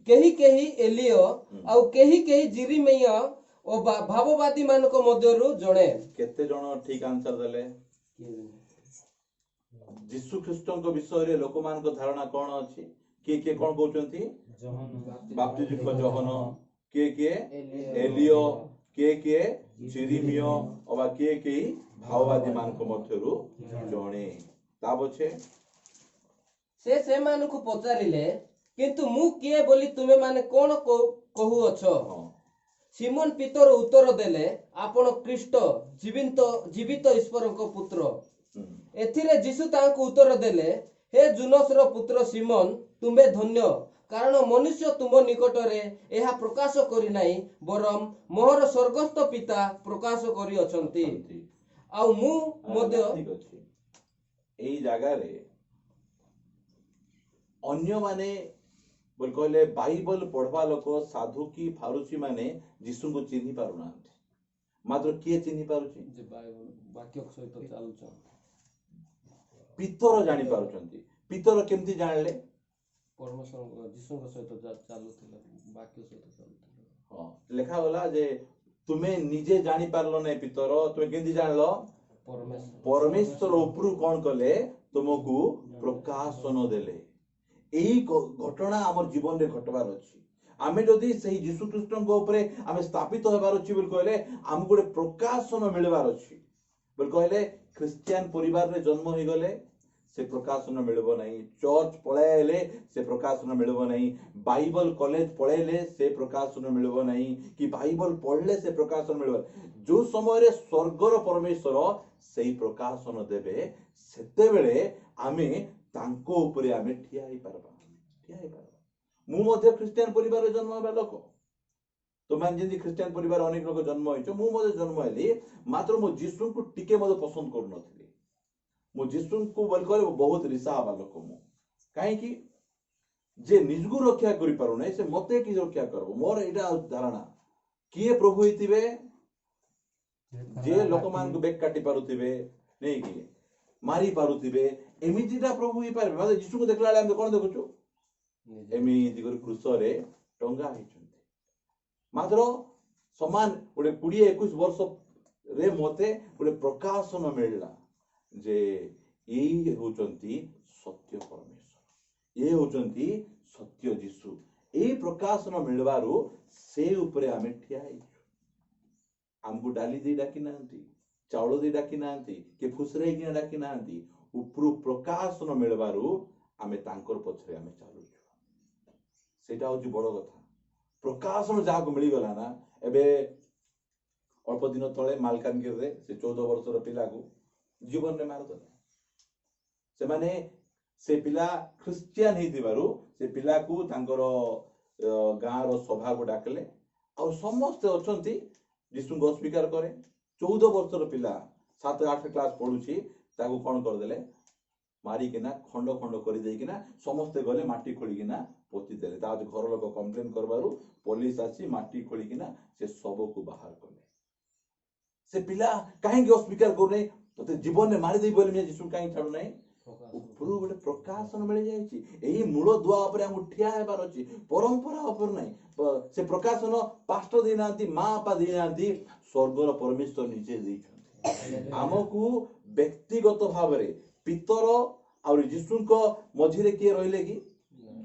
केही केही एलियो आउ केही केही जिरिमिया ओ भाववादी मान को मध्यरु जणे केते जण ठीक आंसर देले यीशु ख्रीष्टन को विषय रे लोक मान को धारणा कोन अछि के कोन कहउचंती जोहन बाप्तिजी को जोहन के एलियो के जिरिमिया ओबा के भाववादी मान को मध्यरु जणे ता बछे से मान को पचारिले किंतु मु किए बोली तुमे माने कोन कहू अछो सिमोन पीतर उत्तर देले आपण ख्रीष्ट जीवित ईश्वर को पुत्र एथिरे यीशु तांको उत्तर देले हे जुनस रो पुत्र सिमोन तुमे धन्य कारण मनुष्य तुम निकट रे एहा प्रकाश करि नाही बरम मोहर स्वर्गस्थ पिता प्रकाश करि अछंती आ मु मध्य ठीक अछि एई जागा रे अन्य माने बोल कहले बाइबल पढ़वा लोक साधु की फारुची माने यीशु को चिन्ही पारुना मात्र किए चिन्ही पारुची जे बाइबल वाक्य सहित चालुछ पितर जानि पारुचंती पितर केमती जानले परमेश्वर यीशु को सहित चालुथिला वाक्य सहित चालुथिला हां लेखा होला जे तुम्हें निजे जानी पारलो नहीं पितर तुम्हें केंदी जानलो परमेश्वर उपरु कौन कले तुमको प्रकाशन देले यही घटना आम जीवन रे घटवार अच्छी आमे जदि सही यीशु ख्रीष्ट उपरे आमे स्थापित होबार अच्छी बोल कहले आम गोटे प्रकाशन मिलबार अच्छी बोल कहले क्रिश्चियन परिवार रे जन्म हो गले से प्रकाशन मिलबो नहीं चर्च पळाइले से प्रकाशन मिलबो नहीं बाइबल कॉलेज पळाइले से प्रकाशन मिलबो नहीं कि बाइबल पढ़ले से प्रकाशन मिलबो जो समय रे स्वर्गर परमेश्वर सेही प्रकाशन देबे सेते बेले आमे तांको उपरे आमे ठिया ही पारबा मु मध्ये क्रिश्चियन परिवार रे जन्म होबा लोक तुम जेंति क्रिश्चियन परिवार अनेक लोक जन्म होइछो मु मध्ये जन्म हेली मात्र मो यीशु को टिके मध्ये पसंद करू नथिली मो यीशु को बोल करे बहुत रिसा हबा लोक मु काहे कि जे निजगु रक्षा करि पारु नै से मते कि रक्षा करबो मोर एटा धारणा किए प्रभु हितिबे जे लोक मान को बेक काटी पारुथिबे नै कि मारी पारुथिबे एमितिटा प्रभु ही पारबे माने यीशु को देखला हम कोन देखुछु एमिति कर क्रूस रे टंगा हिचंती मात्र समान गोटे 20-21 वर्ष रे मते गोटे प्रकाशन मिलला जे यही होचंती सत्य परमेश्वर ये होचंती सत्य यीशु यही प्रकाशन मिलबारु से ऊपर आमे ठिया हिचु हमको डाली दे डाकी नांती चावल दे डाकी नांती के फुसरे कि डाकी नांती ऊपर प्रकाशन मिलबारु आमे तांकर पछरे आमे चालु सेटा होची बड़ कथा प्रकाशन जाको मिली गला ना एबे अल्प दिन तले मालकानगिरी रे से 14 वर्षर पिला को जीवन रे मार दले से माने से पिला क्रिश्चियन ही दिबारु से पिला को तांकर गाँ रो सभा को डाकले आ समस्त अछंती यीशु को स्वीकार करे 14 वर्षर पिला 7-8 क्लास पढुची ताको कोन कर देले मारी किना खंड खंड कर दे किना समस्त गले माटी खोली किना पोती देले ता घर लोक कंप्लेन करबारु पुलिस आसी माटी खोली किना से सब को बाहर कले से पिला काहे के स्वीकार कर नै तते जीवन में मारी दे बोले मैं यीशु काहे छाडू नै ऊपर गोटे प्रकाशन मिल जायछि एही मूल दुआ ऊपर हम ठिया हेबार अछि परंपरा ऊपर नै से प्रकाशन पास्टर दे नांती मां आपा दे नांती स्वर्गर परमेश्वर निजे दैछन्ति हमकु व्यक्तिगत भाव रे पितर और यीशु को मझिरे किए रहिले कि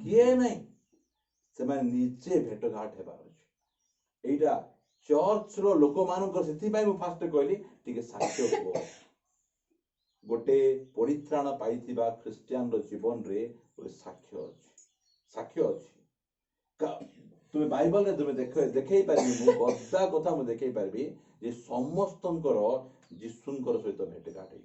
किए नै से माने निजे भेटघाट हेबार अछि एइटा चर्च रो लोक मानकर सेति पय मु फास्ट कहली ठीक साक्ष्य हो गोटे परित्राण पाइथिबा क्रिश्चियन रो जीवन रे गोटे साक्ष्य अछि तुम बाइबल रे तुम देखै पारबी मु गद्दा कथा मु देखै पारबी जे समस्तनकर यीशुंकर सहित भेटघाट है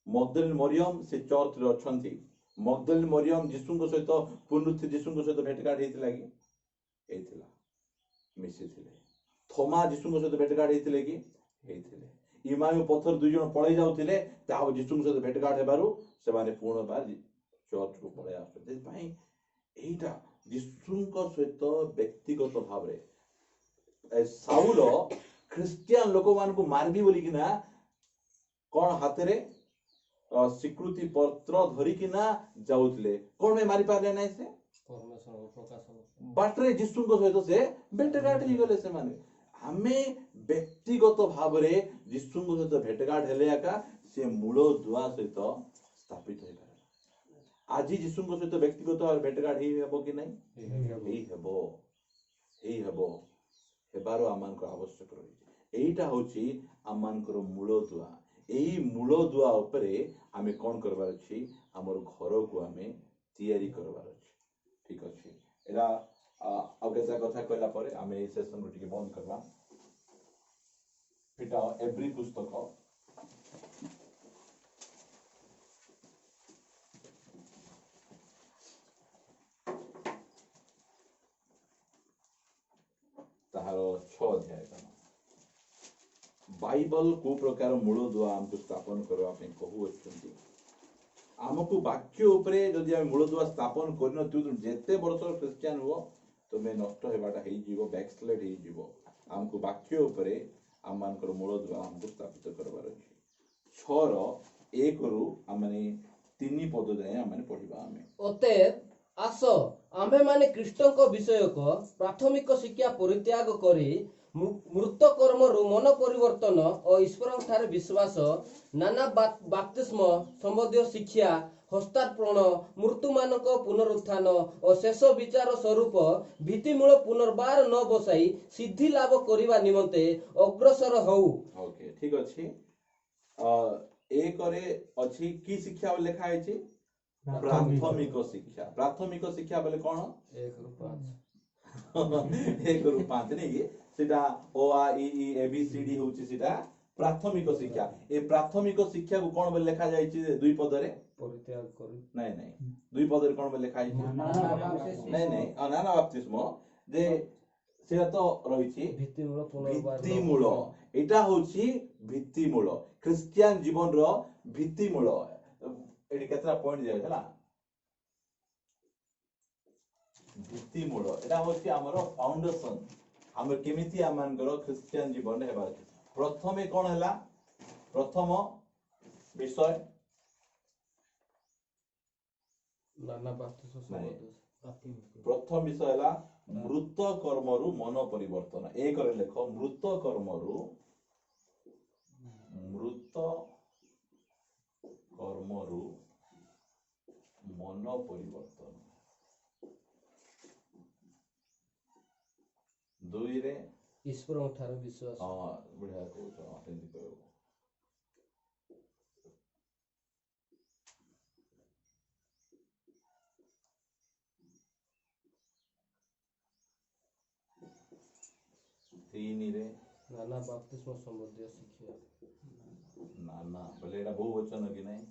मगदलिनी मरियम से चर्च रे अछंती मगदलिनी मरियम यीशुंक सहित पुनरुत्थित यीशुंक सहित भेटघाट हेतिला कि हेतिला मिसी थिले थोमा यीशुंक सहित भेटघाट हेतिले कि हेतिले इमाम पत्थर दुई जन पळै जाउथिले ता यीशुंक सहित भेटघाट हेबारु से माने पूर्ण बार चर्च को पळै आसते भाई एटा यीशुंक सहित व्यक्तिगत भाव रे साउल क्रिश्चियन लोक मान को मारबी बोली कि ना कोन हाथ रे स्वीकृति पत्र धरी कि ना जाउथले कोन में मारी पाले नै से परमेश्वर प्रकाशन बाटरे यीशु को सहित से भेटघाट ही गले से माने हमें व्यक्तिगत भाव रे यीशु को सहित भेटघाट हेले आका से मूल दुआ सहित स्थापित होई पारे आज यीशु को सहित व्यक्तिगत भाव भेटघाट ही हेबो कि नै ही हेबो हेबारो आमान को आवश्यक रही एइटा होची आमान को मूल दुआ एई मूल दुआ उपरे आमे कोन करबार अछि हमर घर को आमे तयारी करबार अछि ठीक अछि एला अगेसा कथा कहला परे आमे ए सेशन टिके बंद करबा फिटा एवरी पुस्तक ताहारो 6 अध्याय बाइबल को प्रकार मूल दुआ हमको स्थापन करबा पे कहू अछि हमको वाक्य उपरे जदि हम मूल दुआ स्थापन करन तू जेते वर्ष क्रिश्चियन हो तमे नष्ट हेबाटा हेई जीवो बैकस्लाइड हेई जीवो हमको वाक्य उपरे हम मानकर मूल दुआ हमको स्थापित करबार अछि 6 रो 1 रु हमने 3 पद जाय हमने पढिबा हमें अतएव आसो आम्भे माने ख्रीष्टଙ୍କ विषयक प्राथमिक शिक्षा परित्याग करी मृत कर्मरु मन परिवर्तन और ईश्वर ठारे विश्वास नाना बाप्तिस्म संबंधी शिक्षा हस्तार्पण मृत्यु मानक पुनरुत्थान और शेष विचार स्वरूप भीतिमूल पुनर्बार न बसाई सिद्धि लाभ करिवा निमंते अग्रसर हऊ। ओके ठीक अछि। एक रे अछि की शिक्षा लिखा है छी प्राथमिक शिक्षा। प्राथमिक शिक्षा बोले कौन 1 रु 5 1 रु 5 नहीं कि सेटा ओ आ इ ई ए बी सी डी होची सेटा प्राथमिक शिक्षा। ए प्राथमिक शिक्षा को कौन बोले लिखा जाय छी दुई पद रे परित्याग करी नहीं दुई पद रे कौन बोले लिखा जाय छी नहीं नाना बाप्तिस्म जे सेटा तो रही छी भीतिमूल पुनर्बार भित्तिमूल। एटा होची भित्तिमूल ख्रिस्टियन जीवन रो भित्तिमूल। एटी केतरा पॉइंट दिया हला भित्तिमूल एटा होची हमर फाउंडेशन हमर केमिति आमानकर ख्रिस्टियन जीवन रे हेबा। प्रथमे कोन हला प्रथम विषय नाना बाप्तिस्म संबंधी प्रथम विषय हला मृत कर्मरु मन परिवर्तन। एक रे लेख मृत कर्मरु मन परिवर्तन। दुई रे ईश्वर ठारे विश्वास। हां बढ़िया कहू छ सेंति कहू। तीन रे नाना बाप्तिस्म संबंधी शिक्षा। नाना बोले एटा बहुवचन कि नहीं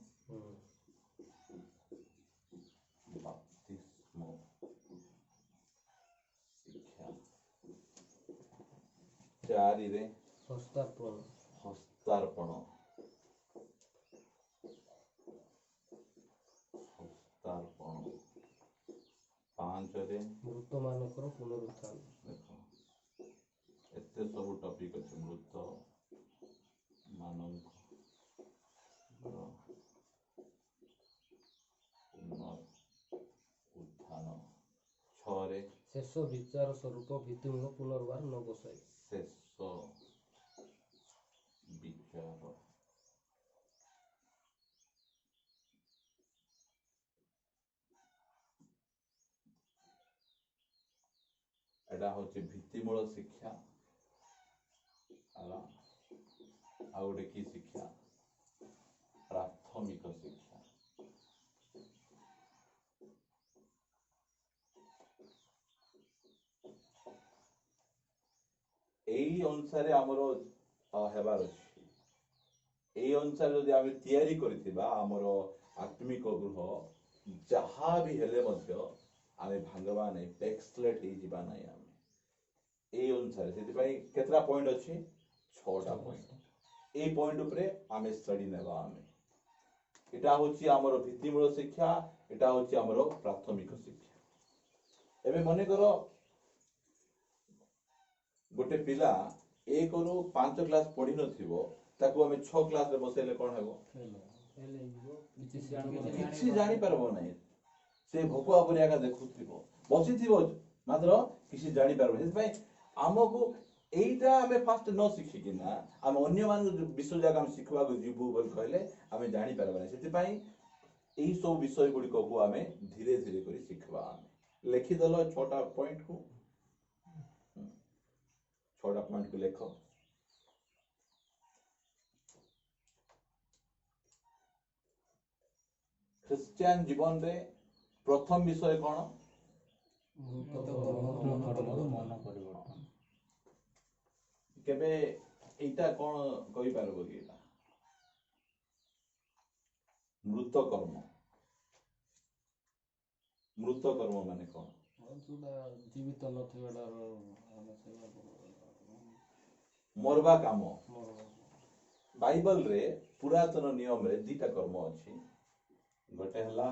बाप्तिस्म शिक्षा। चार रे हस्तार्पण पांच रे मृत मानकर पुनरुत्थान। देखो एते सब टॉपिक अछि मृत मानव उत्थान। छरे शेष विचार स्वरूप भीतिमूल पुनर्बार न बसाई शेष विचार एटा होची भित्तिमूल शिक्षा। आला आ गोटे की शिक्षा प्राथमिक शिक्षा। एई अनुसार हमरो हेबार अछि। एई अनुसार जदि आमे तयारी करितिबा हमरो आत्मिक गृह जहा भी हेले मध्य आमे भांगवा नै टेक्सलेट ही जिबा नै। आमे एई अनुसार सेति पई केतरा पॉइंट अछि 6टा पॉइंट। एई पॉइंट ऊपर आमे स्टडी नेबा। आमे एटा होची हमरो भित्तिमूल शिक्षा एटा होची हमरो प्राथमिक शिक्षा। एबे मने करो गोटे पिला 1 रु 5 क्लास पढ़ी नथिबो ताको हमें 6 क्लास रे बसेले कोन हेबो किछि जानि परबो नै। से भोकुआ परिया का देखुथिबो बसिथिबो मात्र किछि जानि परबो। हेस भाई हमको एइटा हमें फास्ट न शिखि किना हम अन्य मान विश्व जगह हम शिखवा को जीवु बोल कहले हमें जानि परबो नै। सेति पई एई सब विषय गुडी को हमें धीरे धीरे करी शिखवा। हमें लिखि दलो 6टा पॉइंट को 6टा पॉइंट को लेखो। ख्रिस्टियन जीवन रे प्रथम विषय कोन केबे एटा कोन कहि पारबो कि एटा मृत कर्म माने कोन जीवित नथिबार मरवा काम। बाइबल रे पुरातन नियम रे दीटा कर्म अछि। गोटे हला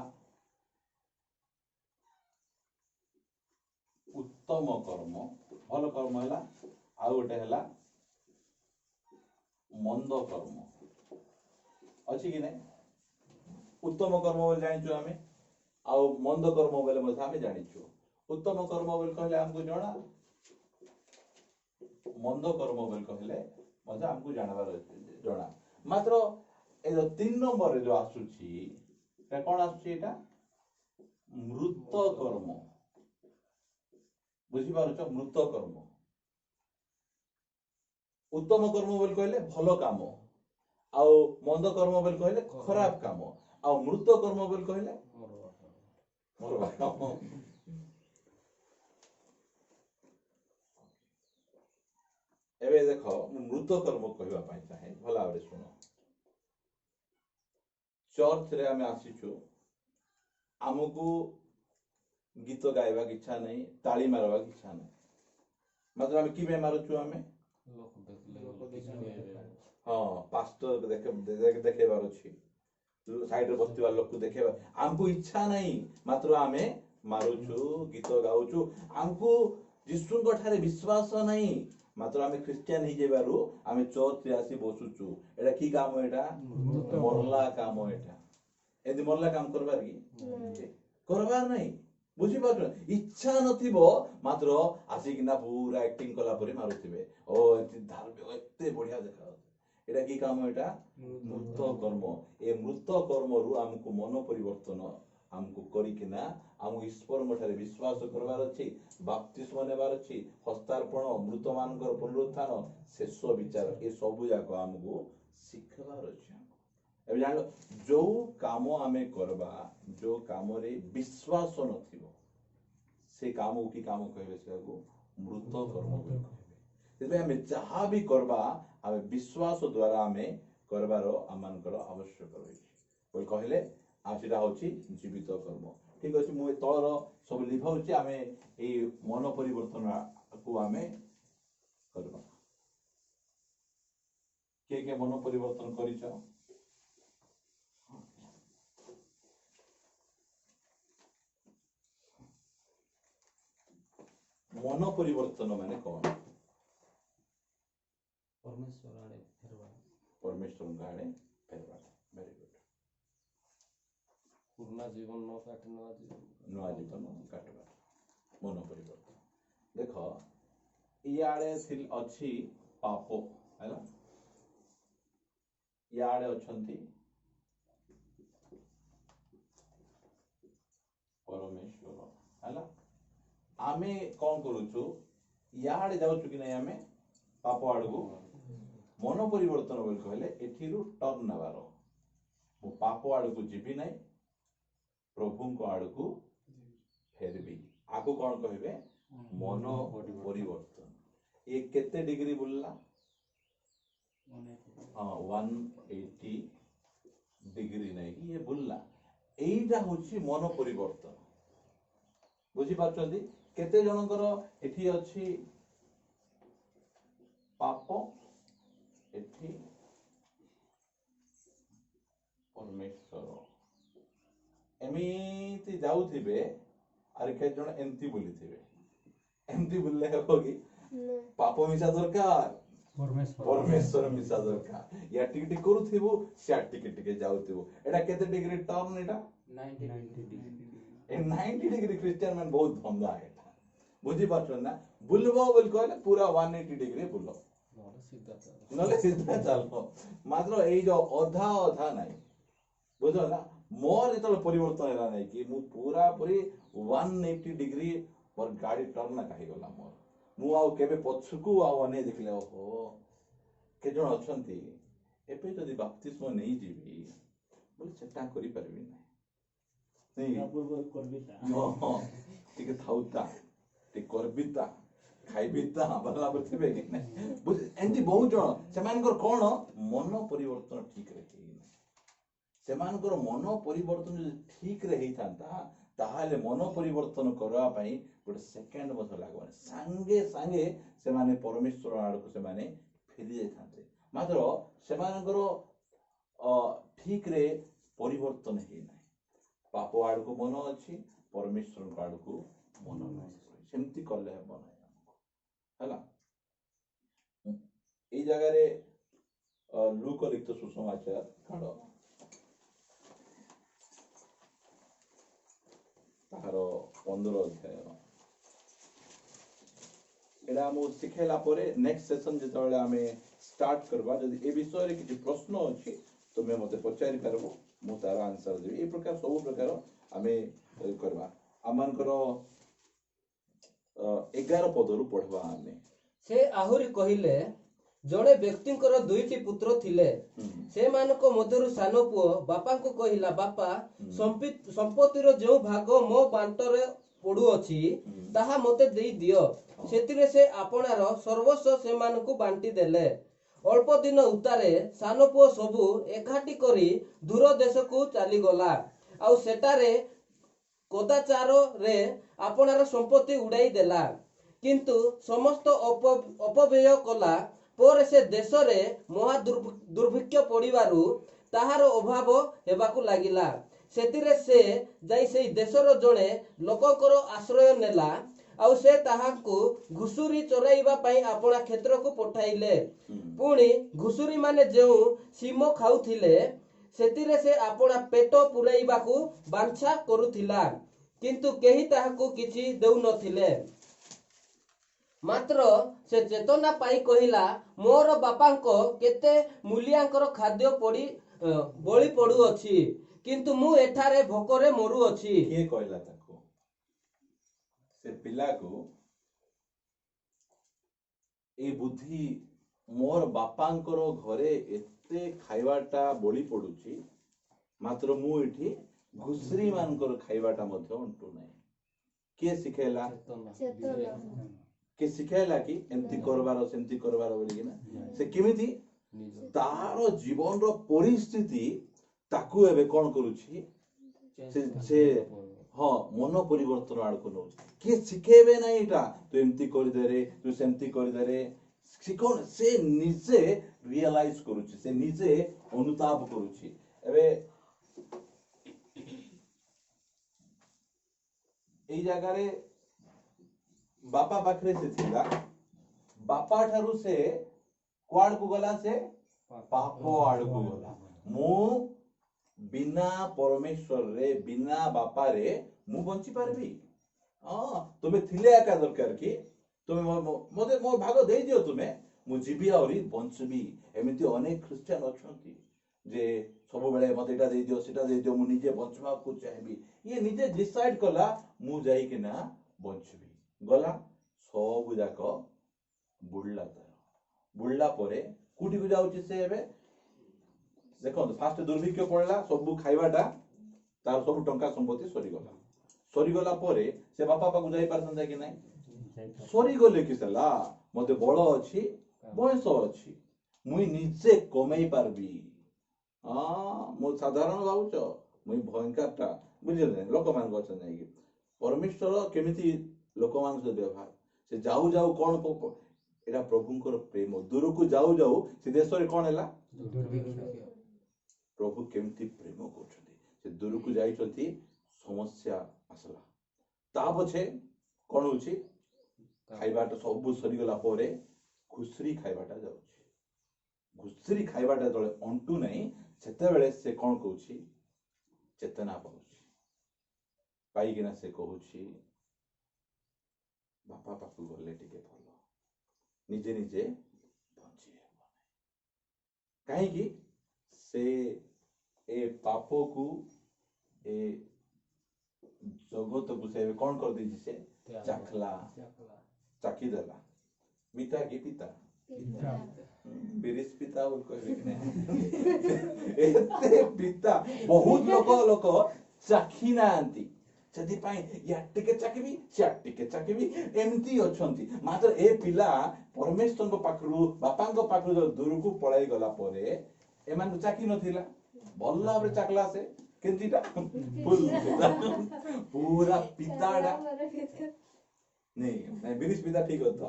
उत्तम कर्म भल कर्म हला आ गोटे हला मंद कर्म अछि कि नै। उत्तम कर्म बोले जानिछु हमें आ मंद कर्म बोले मधे हमें जानिछु। उत्तम कर्म बोल कहले हमको जणा मंद कर्म बोल कहले मजा हमको जानबार जणा मात्र ए जो 3 नंबर रे जो आसुची ए कोन आसुची एटा मृत कर्म बुझी पारुछ मृत कर्म उत्तम कर्म बोल कहले भलो काम आउ मंद कर्म बोल कहले खराब काम आउ मृत कर्म बोल कहले मरवा काम एबे देखो मृत कर्म कहवा पाई चाहे भला भाବରେ सुनो चर्च रे आमे आसीछु हमको गीत गाइबा की इच्छा नहीं ताली मारवा की इच्छा नहीं मतलब हम कि मारुछु हमें हाँ पास्टर देखेबार अछि साइड रे बस्तिबा लोक को देखेबा हमको इच्छा नहीं मात्र आमे मारुछु गीत गाउछु हमको यीशु को ठारे विश्वास नहीं मात्र आमे क्रिश्चियन ही जेबारु आमे चर्च रे आसी बसुछु एटा की काम एटा मरला काम एटा एदि मरला काम करबार की करबार नहीं बुझी पाछ इच्छा नथिबो मात्र आसीकिना पूरा एक्टिंग कला परे मारुथिबे ओ एति धार्मिक एते बढ़िया देखा एटा की काम एटा मृत कर्म ए मृत कर्म रु हमको मन परिवर्तन हमको करिकिना हम ईश्वर मठारे विश्वास करबार अछि बाप्तिस्म नेबार अछि हस्तार्पण मृत मानकर पुनरुत्थान शेष विचार ए सब जाक हमको शिखबार अछि एबे जानो जो काम आमे करबा जो काम रे विश्वास नथिबो से काम की काम कहबे से मृत कर्म बोल कहबे से हमें जहाँ भी करबा हमें विश्वास द्वारा हमें करबार आमानकर आवश्यक रही बोल कहले आ सेटा होची जीवित कर्म ठीक अछि मु तळर सब लिखाउची आमे ए मन परिवर्तन को आमे करबा के मन परिवर्तन करिछ मन परिवर्तन माने कौन परमेश्वर आड़े फेरवा परमेश्वर आड़े फेरवा वेरी गुड पुराना जीवन न काटे नया जीवन काटवा मन परिवर्तन देखो इयाड़े थिल अछि पाप हैला इयाड़े अछंती परमेश्वर हैला आमे कौन करूछु याडे जाउछु कि नै आमे पाप आडगु मन परिवर्तन बोल कहले एठिरु टर्न नबारो मु पाप आडगु जिबि नै प्रभु को आडगु फेरबी आको कौन कहबे मन परिवर्तन ए केते डिग्री बोलला हां 180 डिग्री नै ये बोलला एइटा होछि मन परिवर्तन बुझी पाछंती केते जनकर एठी अछि पाप एठी परमेश्वर एमिति जाउथिबे आर के जण एंती बोलिथिबे एंती बोलले हो कि पाप मिसा दरकार परमेश्वर मिसा दरकार या टिक करूथिबो से टिक जाउथिबो एटा केते डिग्री टर्न एटा 90 डिग्री ए 90 डिग्री क्रिश्चियन मैन बहुत धंधा है बुझी पाछन ना बुलबो बोल कहले पूरा 180 डिग्री बुलो नले सीधा चलो मात्र ए जो अधा नहीं बुझो ना मोर इतल परिवर्तन हैला नहीं कि मु पूरा पूरी 180 डिग्री पर गाड़ी टर्न ना कहि गला मोर मु आउ केबे पछकु आउ अने देखले ओहो के जण अछंती एपे जदी बाप्तिस्म नहीं जीवी बोले सेटा करि परबी नहीं पूर्व करबिता हां ठीक थाउता ठीक करबिता खाइबिता भला बथिबे कि नहीं बुझ एंती बहुत जण सेमानकर कोन मन परिवर्तन ठीक रही सेमानकर मन परिवर्तन जो ठीक रही थांता ताहाले मन परिवर्तन करवा पई गोटे सेकेंड मत लागबने संगे संगे सेमाने परमेश्वर आडको सेमाने फेरी जाय थांते मात्र सेमानकर ठीक रे परिवर्तन हे नाही पाप आडको मन अछि परमेश्वर आडको मन नाही सेमती करले हे मन हैला ए जगह रे लूक लिखित सुसमाचार काढ ताहार 15 अध्याय एडा हमो सिखेला परे नेक्स्ट सेशन जेतबेले आमे स्टार्ट करबा जदि ए विषय रे किछि प्रश्न अछि तुमे मते पचारि परबो मु तार आंसर देबी ए प्रकार सब प्रकार आमे करबा आमानकर 11 पदरु पढवा आमे से आहुरी कहिले जड़े व्यक्तिंकर दुईटी पुत्र थिले से मानक मध्यरु सानो पुओ बापा को कहिला बापा संपत्तिर जो भाग मो बांटरे पडु अछि ताहा मते देई दियो सेतिरे से आपणार सर्वस्व से मानकु बांटी देले अल्प दिन उतारे सानो पुओ सबु एकाठी करी दूर देश को चली गला आउ सेटारे कदाचार रे आपणार संपत्ति उड़ाई देला किंतु समस्त अपव्यय कला पर से देश रे महा दुर्भिक्ष पड़िबारु ताहार अभाव हेबाकु लागिला सेतिरे से जाई सेई देशर जणे लोककर आश्रय नेला आउ से ताहाकु घुसुरी चोराइबा पई आपणा क्षेत्र को पठाइले पुणी घुसुरी माने जेउ सीमो खाउथिले सेतिरे से आपणा पेट पुराइबाकु बांछा करुथिला किंतु केही ताहाकु किछि देउ नथिले मात्र से चेतना पाई कहिला मोर बापांको केते मूल्यांकर खाद्य पड़ी बळी पडु अछि किंतु मु एठारे भोकरे मरु अछि के कहला ताको से पिला को ए बुद्धि मोर बापांकर घरे एते खाइबाटा बळी पडुछि मात्र मु एठी घुसरी मानकर खाइबाटा मध्ये अंटु नै के सिखेला के सिखेला कि एमती करबार सेमती करबार बोली कि ना से केमिति तार जीवन रो परिस्थिति ताकू एबे कोन करूछि से हाँ मन परिवर्तन आड़ को नउछि के सिखेबे नै एटा तू एमती करि दे रे तू सेमती करि दे रे सिकोन से निजे रियलाइज करूछि से निजे अनुताप करूछि एबे एई जगह रे बापा पाखरे से थिला बापा ठारू से क्वाड को गला से पापो आड़ को गला मु बिना परमेश्वर रे बिना बापा रे मु बंची पारबी हां तुमे थिले एका दरकार कि तुमे मते मोर भाग देई दियो तुमे मु जीबी आउरी बंचबी एमिति अनेक क्रिश्चियन अछंती जे सब बेले मते एटा देई दियो सेटा देई दियो मु निजे बंचबा को चाहेबी ये निजे डिसाइड कला मु जाई कि ना बंचबी गला सब जाक बुडला बुडला परे कुटी को जाउची से एबे देखो फास्ट दुर्भिक्ष पड़ला सब खाइबाटा तार सब टंका संपत्ति सरी गला परे से बापा पाकु जाई परसंदा कि नै सरी गले कि सला मते बळ अछि बयस अछि मुई निजे कमाई पारबी मो साधारण भावुच मुई भयंकरटा बुझिले लोक मान गछ नै कि परमेश्वर केमिति लोक मान से व्यवहार से जाऊ जाऊ कोन एटा प्रभुंकर प्रेम दूर को जाऊ जाऊ से देश रे कोन हैला प्रभु केमिति प्रेम करछथि से दूर को जाई छथि समस्या आसला ता पछे कोन होछि खाइबाटा सब सरी गला परे खुसरी खाइबाटा जाउछि घुसरी खाइबाटा तळे अंटू नै सेते बेले से कोन कहउछि चेतना पाउछि पाई किना से कहउछि बापा पाखु गले टिके भलो निजे निजे बंची हेबो काहे कि से ए पापो को ए जगत को से कोन कर दी से चाखला चाखी देला मिता की पिता बिरिस पिता बोल कहबे कि नै एते पिता बहुत लोक चाखी नांती सेति पाई या टिके चाखबी से टिके चाखबी एमती अछंती मात्र ए पिला परमेश्वर को पाखरु बापा को पाखरु दूर को पळाई गला परे एमान चाखी नथिला भल्ला बरे चाखला से केंतीटा फुल पूरा पिताडा नहीं बिरिस पिता ठीक होता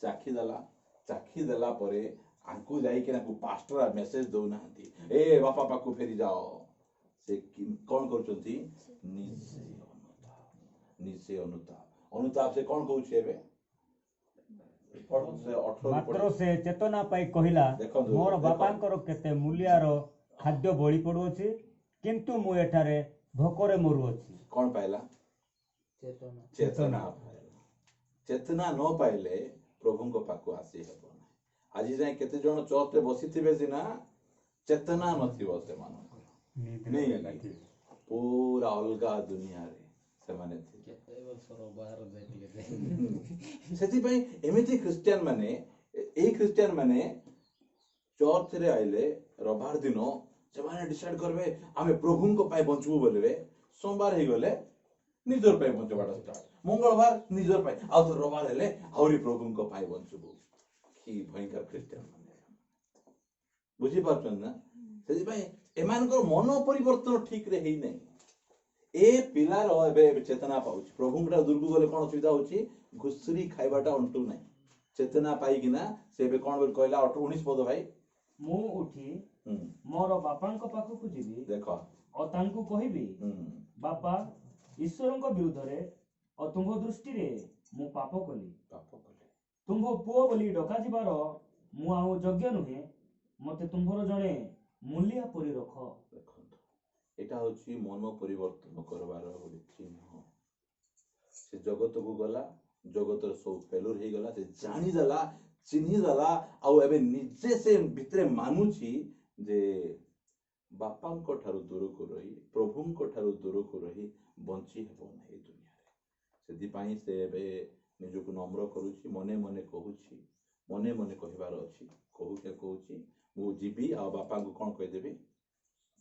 चाखी देला परे आंकु जाई के ना पास्टर मेसेज दउ नांती ए बापा पाखु फेरी जाओ से कौन करछंती निजे अनुताप से कौन कहउछ एबे पढो से 18 मात्र से चेतना पाई कहिला मोर बापांकर केते मूल्यार खाद्य बळी पडु अछि किंतु मु एठारे भोकरे मरु अछि कौन पाइला चेतना चेतना न पाइले प्रभु को पाखु आसी हेबो ना। आज जाए केते जण चर्च रे बसिथिबे सिना चेतना नथिबो से नहीं पूरा अलगा दुनिया रे से माने सेति पई एमिति क्रिश्चियन माने एई क्रिश्चियन माने चर्च रे आइले रविवार दिन से माने डिसाइड करबे आमे प्रभु को पाए बंचबो बोलबे सोमवार हे गले निजर पाए बंचबाटा स्टार्ट मंगलवार निजर पाए आ तो रविवार हेले आउरी प्रभु को पाए बंचबो की भयंकर क्रिश्चियन माने बुझी पाछन ना सेति पई एमानकर मन परिवर्तन ठीक रे हेई नै ए पिलार एबे चेतना पाउछ प्रभुंटा दुर्गु गले कोन सुविधा होची घुसरी खाइबाटा अंटू नै चेतना पाई किना से एबे कोन बोल कहला 19 पद भाई मु उठी मोर बापांको पाखकु जीवी देखो और तांकु कहिबी बापा ईश्वरंको विरुद्धरे और तुंभ दृष्टि रे मु पाप कली तुंभ पुओ बोली डका जिबार मु आउ योग्य नुहे मते तुंभर जणे मूल्य परि रख एटा होची मन परिवर्तन करबार गोटे चिन्ह से जगत को गला जगतर सब फेलुर हे गला से जानी देला चिन्ही देला आ एबे निजे से भितरे मानुची जे बापांको ठारू दूर को रही प्रभुंको ठारू दूर को रही बंची हेबो नै ए दुनिया रे सेति पई से एबे निजको नम्र करूची मने मने कहूची मने मने कहिबार अछि कहू के कहूची मु जीबी आ बापा को कोन कहि देबी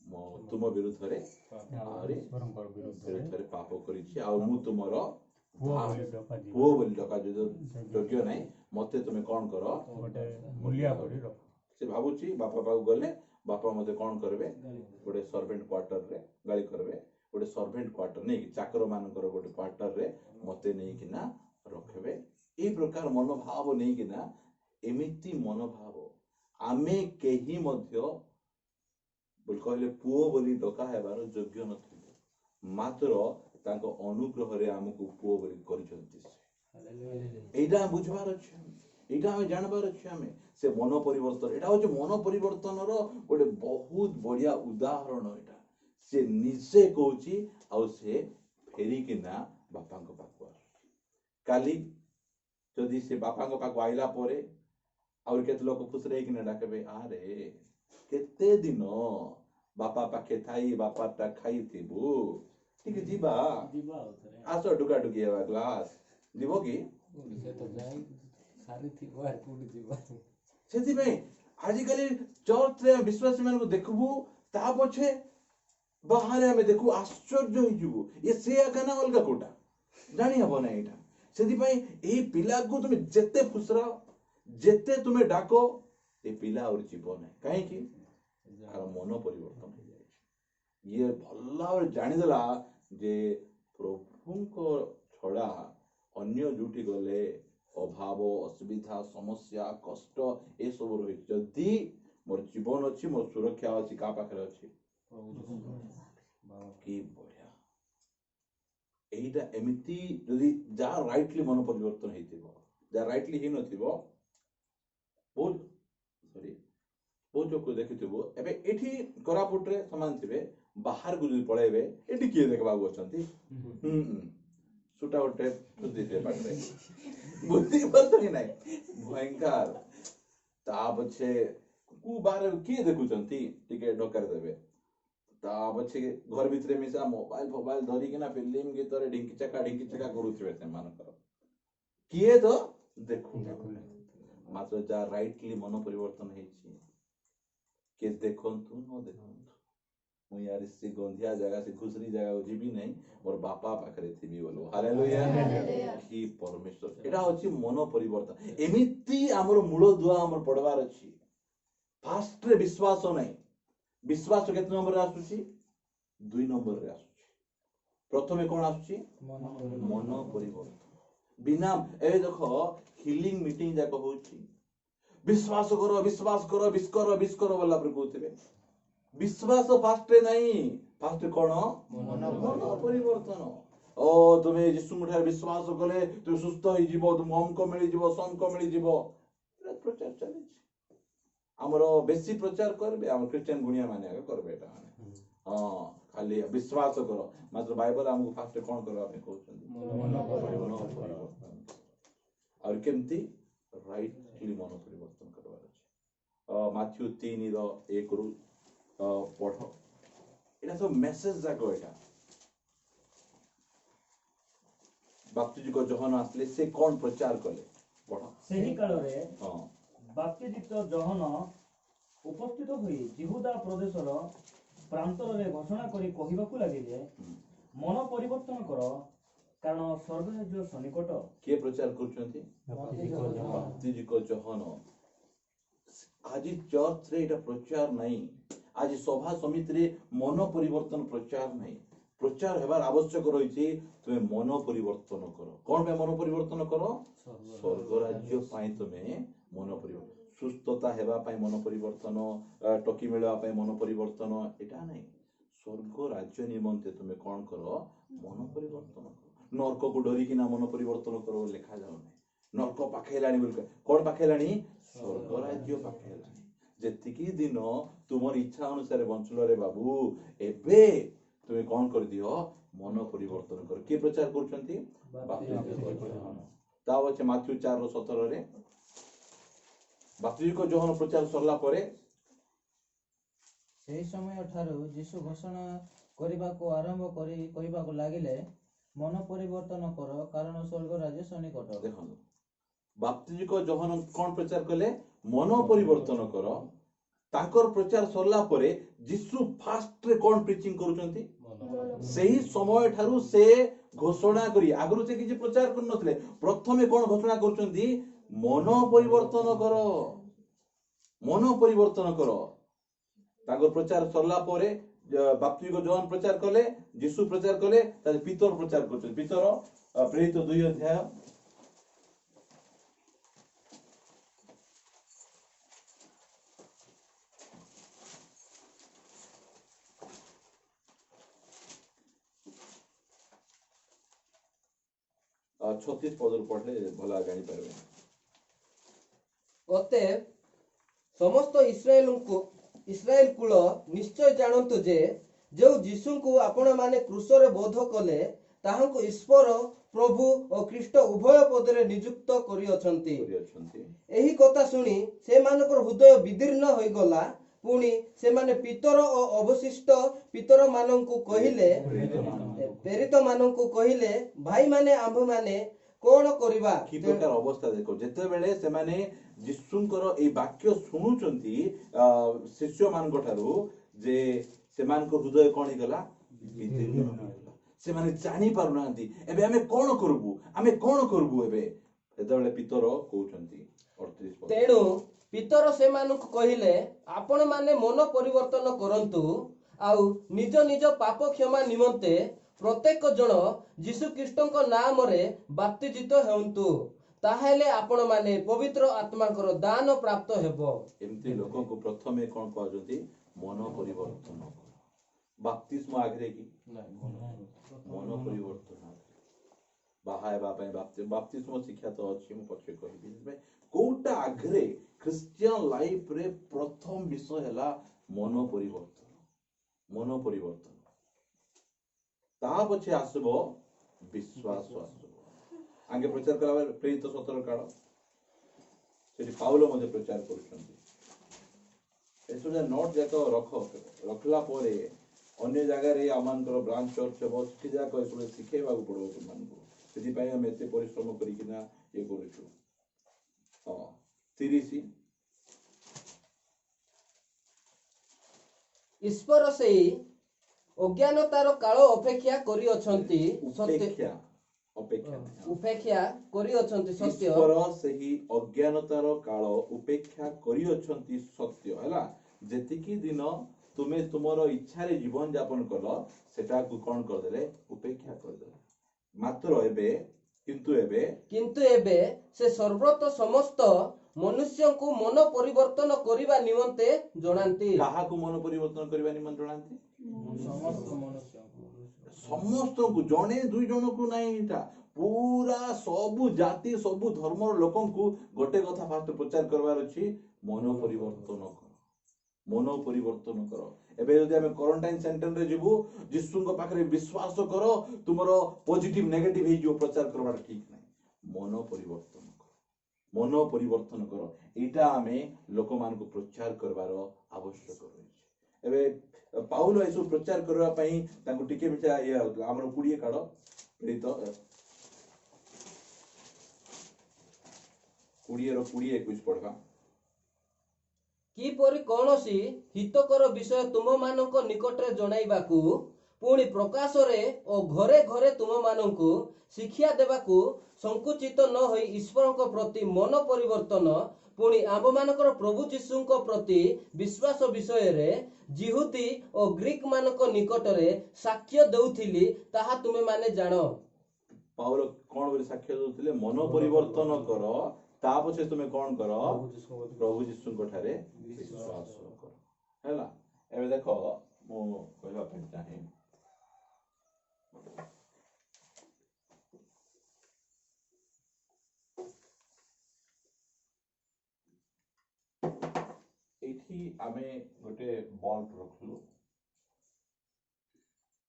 मो तुम विरुद्ध रे आरे विरुद्ध रे पाप करिछि आ मु तुमर पुओ बोली डका जो योग्य नै मते तुमे कोन करो मूल्य परि रख से भाबुची बापा पाउ गले बापा मते कोन करबे गोटे सर्वेंट क्वार्टर रे गाली करबे गोटे सर्वेंट क्वार्टर नै चाकर मानकर गोटे क्वार्टर रे मते नै किना रखबे ए प्रकार मनोभाव नै किना एमिति मनोभाव आमे केही मध्य बोल कहले पुओ बोली डका हेबार योग्य नथिबो मात्र तांको अनुग्रह रे हमकु पुओ बोली करिसंती से एटा बुझबार अछि एटा हम जानबार अछि हमें से मन परिवर्तन एटा होचे मन परिवर्तन रो गोटे बहुत बढ़िया उदाहरण एटा से निजे कहूची आ से फेरी किना बापांको पाखु काली जदि से बापांको पाखु आइला परे और केते लोक खुश रही किना डाकबे आरे केते दिन बापा पाखे थाई बापाटा खाई थिबु ठीक जीवा आसो डुका डुकी हेबा क्लास जीवो की से तो जाई सारी थी को टूट जीवा सेति में आज काली चर्च रे विश्वासी मान को देखबु ता पछे बाहर हमें देखु आश्चर्य होई जबु ये से आकाना अलगा कोटा जानी हबो ना एटा सेति पई एही पिला को तुम जेते फुसरा जेते तुमे डाको ए पिला और जीवन है काहे की आर मन परिवर्तन हो जाय ये भल्ला और जानि देला जे प्रभु को छड़ा अन्य जुटी गले अभाव असुविधा समस्या कष्ट ए सब रही जदि मोर जीवन अछि मोर सुरक्षा अछि का पाखरे अछि की बढ़िया एटा एमिति जदि जा राइटली मन परिवर्तन हेतिबो जा राइटली ही नथिबो बहुत सॉरी बहुत जो को देखिथिबो एबे एठी कोरापुट रे समान थिबे बाहर को जदि पळेबे एठी किए देखबा गोचंती सुटा उठे सुदीते पाटे बुद्धि बंद ही नाही भयंकर ता पछे कु बारे किए देखुचंती टिके ढोकर देबे ता पछे घर भितरे मिसा मोबाइल धरी किना फिल्म गीतरे ढिंकी चका करूथिबे से मानकर किए तो देखु मात्र जा राइटली मन परिवर्तन हेछि के देखंतु न देखंतु मु यार से गंधिया जगह से घुसरी जगह जीबी नहीं मोर बापा पाखरे थिबी बोलो हालेलुया की परमेश्वर एटा होछि मन परिवर्तन एमिति हमर मूल दुआ हमर पड़वार अछि फास्ट रे विश्वास नहीं विश्वास केते नंबर रे आसुछि 2 नंबर रे आसुछि प्रथमे कोन आसुछि मन परिवर्तन बिना ए देखो हीलिंग मीटिंग जाको होछि विश्वास करो विश्वास करो वाला पर कहथिबे विश्वास फास्ट नहीं फास्ट कोन मन परिवर्तन ओ तुमे यीशु मुठार विश्वास कले तू सुस्थ होई जीवो तुम हमको मिली जीवो समको मिली जीवो प्रचार चले हमरो बेसी प्रचार करबे हम क्रिश्चियन गुनिया माने आगे करबे एटा हां खाली विश्वास करो मात्र बाइबल हमको फास्ट कोन करबा पे कहउछन मन परिवर्तन केमती राइटली मन परिवर्तन करबार अछि माथ्यू 3:1 रु पढ़ एटा सब मेसेज जाको एटा बाप्तिजिक जहन आसले से कौन प्रचार कले पढ़ ସେହି କାଳରେ हां ବାପ୍ତିଜିତ ଜହନ ଉପସ୍ଥିତ ହୋଇ ଜିହୁଦା ପ୍ରଦେଶର ପ୍ରାନ୍ତରରେ ଘୋଷଣା କରି କହିବାକୁ ଲାଗିଲେ, ମନ ପରିବର୍ତ୍ତନ କର, କାରଣ ସ୍ୱର୍ଗରାଜ୍ୟ ସନ୍ନିକଟ। किए प्रचार करछंती बाप्तिजिक जहन आज चर्च रे एटा प्रचार नहीं आज सभा समिति रे मन परिवर्तन प्रचार नहीं प्रचार हेबार आवश्यक रही तुम्हें मन परिवर्तन करो कौन पे मन परिवर्तन करो स्वर्ग राज्य पाई तुम्हें मन परिवर्तन सुस्थता हेबा पाई मन परिवर्तन टकी मिलवा पाई मन परिवर्तन एटा नहीं स्वर्ग राज्य निमंते तुम्हें कौन करो मन परिवर्तन करो नरक को डरी किना मन परिवर्तन करो लिखा जाउ नहीं नरक पाखेलानी बोल कौन पाखेलानी स्वर्ग राज्य पाखेलानी जेतिकी दिन तुमर इच्छा अनुसार बंचलो रे बाबू एबे तुम्हें कौन कर दियो मन परिवर्तन कर के प्रचार करछंती ताव अछि माथ्यू 4:17 रे बाप्तिजिक जहन प्रचार सरला परे ସେହି ସମୟ ଠାରୁ ଯୀଶୁ ଘୋଷଣା କରିବାକୁ ଆରମ୍ଭ କରି କହିବାକୁ ଲାଗିଲେ, ମନ ପରିବର୍ତ୍ତନ କର, କାରଣ ସ୍ୱର୍ଗ ରାଜ୍ୟ ସନ୍ନିକଟ। देखो बाप्तिजिक जहन कौन प्रचार कले मन परिवर्तन कर ताकर प्रचार सरला परे यीशु फास्ट रे कौन प्रीचिंग करूछंती सही समय ठारू से घोषणा करी आगरु से किछि प्रचार कर नथले प्रथमे कौन घोषणा करूछंती मन परिवर्तन करो ताकर प्रचार सरला परे बाप्तिजिक जहन प्रचार कले यीशु प्रचार कले ताजे पीतर प्रचार करछन पीतर प्रेरित 2 अध्याय 36 पद पढ़ले भला जानी पारबे ଅତଏବ ସମସ୍ତ ଇସ୍ରାଏଲ କୁଳ ନିଶ୍ଚୟ ଜାଣନ୍ତୁ ଯେ ଯେଉଁ ଯୀଶୁଙ୍କୁ ଆପଣମାନେ କ୍ରୁଶରେ ବୋଧ କଲେ ତାହାଙ୍କୁ ଈଶ୍ୱର ପ୍ରଭୁ ଓ ଖ୍ରୀଷ୍ଟ ଉଭୟ ପଦରେ ନିଯୁକ୍ତ କରିଅଛନ୍ତି। ଏହି କଥା ଶୁଣି ସେମାନଙ୍କର ହୃଦୟ ବିଦୀର୍ଣ୍ଣ ହୋଇଗଲା। ପୁଣି ସେମାନେ ପିତର ଓ ଅବଶିଷ୍ଟ ପିତର ମାନଙ୍କୁ କହିଲେ ପ୍ରେରିତ ମାନଙ୍କୁ କହିଲେ ଭାଇମାନେ ଆମ୍ଭମାନେ कौन करिबा कि प्रकार अवस्था देखो जेते बेले से माने यीशुंकर ए वाक्य सुनुचंती शिष्य मान गठारु जे से मान को हृदय कोन हिगला विदीर्ण हिगला से माने जानि पारु नांती एबे हमें कोन करबू एबे एदले पितर कहउचंती 38 पद तेणु पितर से मानको कहिले आपण माने मन परिवर्तन करंतु आउ निज निज पाप क्षमा निमंते प्रत्येक जन यीशु ख्रीष्टଙ୍କ नामରେ ବାପ୍ତିଜିତ ହେଉନ୍ତୁ ताहेले आपण माने पवित्र आत्माଙ୍କର दान प्राप्त हेबो। एमती लोगों को प्रथमे कोन कहजंती मन परिवर्तन बाप्तिस्म आग्रे की मन परिवर्तन बाहाय बापय बाप्तिस्म शिक्षा तो अछि म पछे कहबी कोटा आग्रे क्रिश्चियन लाइफ रे प्रथम विषय हला मन परिवर्तन ता पछे आसबो विश्वास आसबो आगे प्रचार करा प्रेरित 17 काल सेठी पाउलो मध्ये प्रचार करूछंती एसो जे नोट जाको रखला परे अन्य जगह रे आमानकर ब्रांच चर्च हो सेठी जाको एसो सिखेबा को पड़ो तुमन को सेठी पय हम एते परिश्रम करी किना ये करूछु हां 30 ईश्वर सेई अज्ञानतार काल अपेक्षा करी अछंती सत्य उपेक्षा करी अछंती सत्य ईश्वर सेही अज्ञानतार काल उपेक्षा करी अछंती सत्य हला जेतिकी दिन तुमे तुमरो इच्छा रे जीवन यापन करलो सेटा को कोन कर देले उपेक्षा कर देले मात्र एबे किंतु एबे से सर्वत्र समस्त मनुष्य को मन परिवर्तन करिबा निमंते जणांती काहा को मन परिवर्तन करिबा निमंते जणांती समस्त को जने दुई जन को नहीं इटा पूरा सबु जाति सबु धर्म लोकन को गोटे कथा फास्ट प्रचार करबार अछि मन परिवर्तन करो एबे जदि हम क्वारंटाइन सेंटर रे जिबु यीशु को पाखरे विश्वास करो तुमरो पॉजिटिव नेगेटिव हे जो प्रचार करबार ठीक नहीं मन परिवर्तन करो मन परिवर्तन कर एटा आमे लोक मान को प्रचार करबार आवश्यक रही एबे पाउल एसु प्रचार करबा पई तांको टिके मिटा ये हमर 20 काढ प्रेरित 20 रो 20 21 पढबा କିପରି କୌଣସି ହିତକର ବିଷୟ ତୁମମାନଙ୍କ ନିକଟରେ ଜଣାଇବାକୁ ପୁଣି ପ୍ରକାଶରେ ଓ ଘରେ ଘରେ ତୁମମାନଙ୍କୁ ଶିକ୍ଷା ଦେବାକୁ ସଂକୁଚିତ ନ ହୋଇ ଈଶ୍ୱରଙ୍କ ପ୍ରତି ମନ ପରିବର୍ତ୍ତନ ପୁଣି ଆମମାନଙ୍କର ପ୍ରଭୁ ଯୀଶୁଙ୍କ ପ୍ରତି ବିଶ୍ୱାସ ବିଷୟରେ ଜିହୁଦୀ ଓ ଗ୍ରୀକ ମାନଙ୍କ ନିକଟରେ ସାକ୍ଷ୍ୟ ଦେଉଥିଲି ତାହା ତୁମେମାନେ ଜାଣ। पाउल कौन बोले साक्ष्य दउथिले मन परिवर्तन कर ता पछे तुमे कौन कर प्रभु यीशु को ठारे विश्वास कर हैला एबे देखो मो कहबा पे चाहे एठी आमे गोटे बल्ब रखलु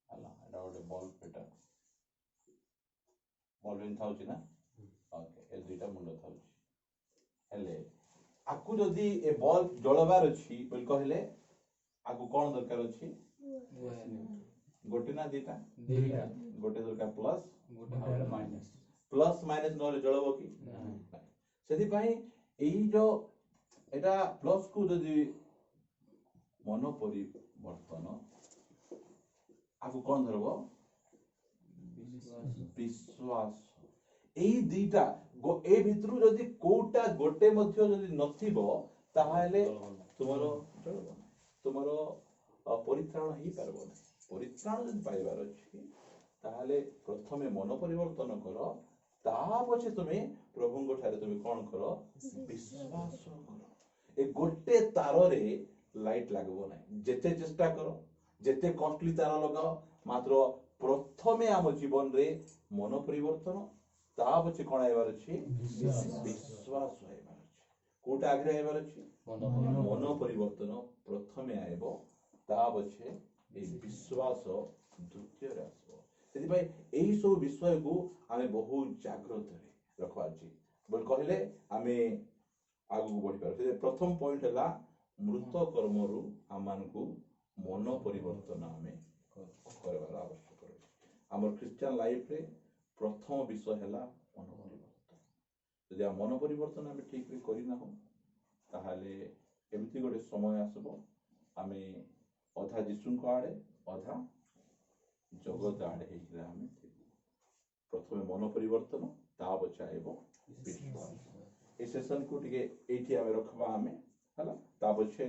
हैला एटा गोटे बल्ब पेटा बल्ब इन थाउची ना ओके ए दुईटा मुंड थाउची हेले आकु जदी ए बल्ब जळबार अछि बोल कहले आकु कोन दरकार अछि गोटे ना दीटा गोटे दरकार प्लस गोटे माइनस प्लस माइनस नले जळबो की सेति पई एई जो एटा प्लस को जदी मन परिवर्तन आकु कोन धरबो विश्वास एई दीटा ए भितरु जदी कोटा गोटे मध्य जदी नथिबो ताहाले तुमरो तुमरो परित्राण ही परबो परित्राण जदी पाइबार अछि ताहाले प्रथमे मन परिवर्तन करो ता पछे तुमे प्रभुंग ठारे तुमे कोन करो विश्वास करो ए गोटे तार रे लाइट लागबो नै जेते चेष्टा करो जेते कॉस्टली तार लगाओ मात्र प्रथमे आम जीवन रे मन परिवर्तन ता पछे कोन आइबार अछि विश्वास आइबार अछि कोटा आग्रह आइबार अछि मन परिवर्तन प्रथमे आइबो ता पछे ए विश्वास द्वितीय रे आसबो सेति भाई एही सब विषय को आमे बहुत जागृत रे रखवा अछि बोल कहले आमे आगु बढ़ि पार से प्रथम पॉइंट हला मृत कर्मरु आमान को मन परिवर्तन आमे करबार आवश्यक रही हमर क्रिश्चियन लाइफ रे प्रथम विषय हला मन परिवर्तन यदि मन परिवर्तन आमे ठीक रे करि ना हो ताहाले एमती गोटे समय आसबो आमे अधा यीशु को आड़े अधा जगत आड़े हेकरा आमे प्रथमे मन परिवर्तन ता बचाएबो विश्वास ए सेशन को टिके एठी आमे रखबा आमे हला ता पछे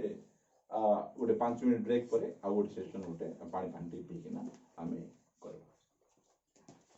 गोटे 5 मिनिट ब्रेक परे आ गोटे सेशन गोटे पानी फांटी पी के ना आमे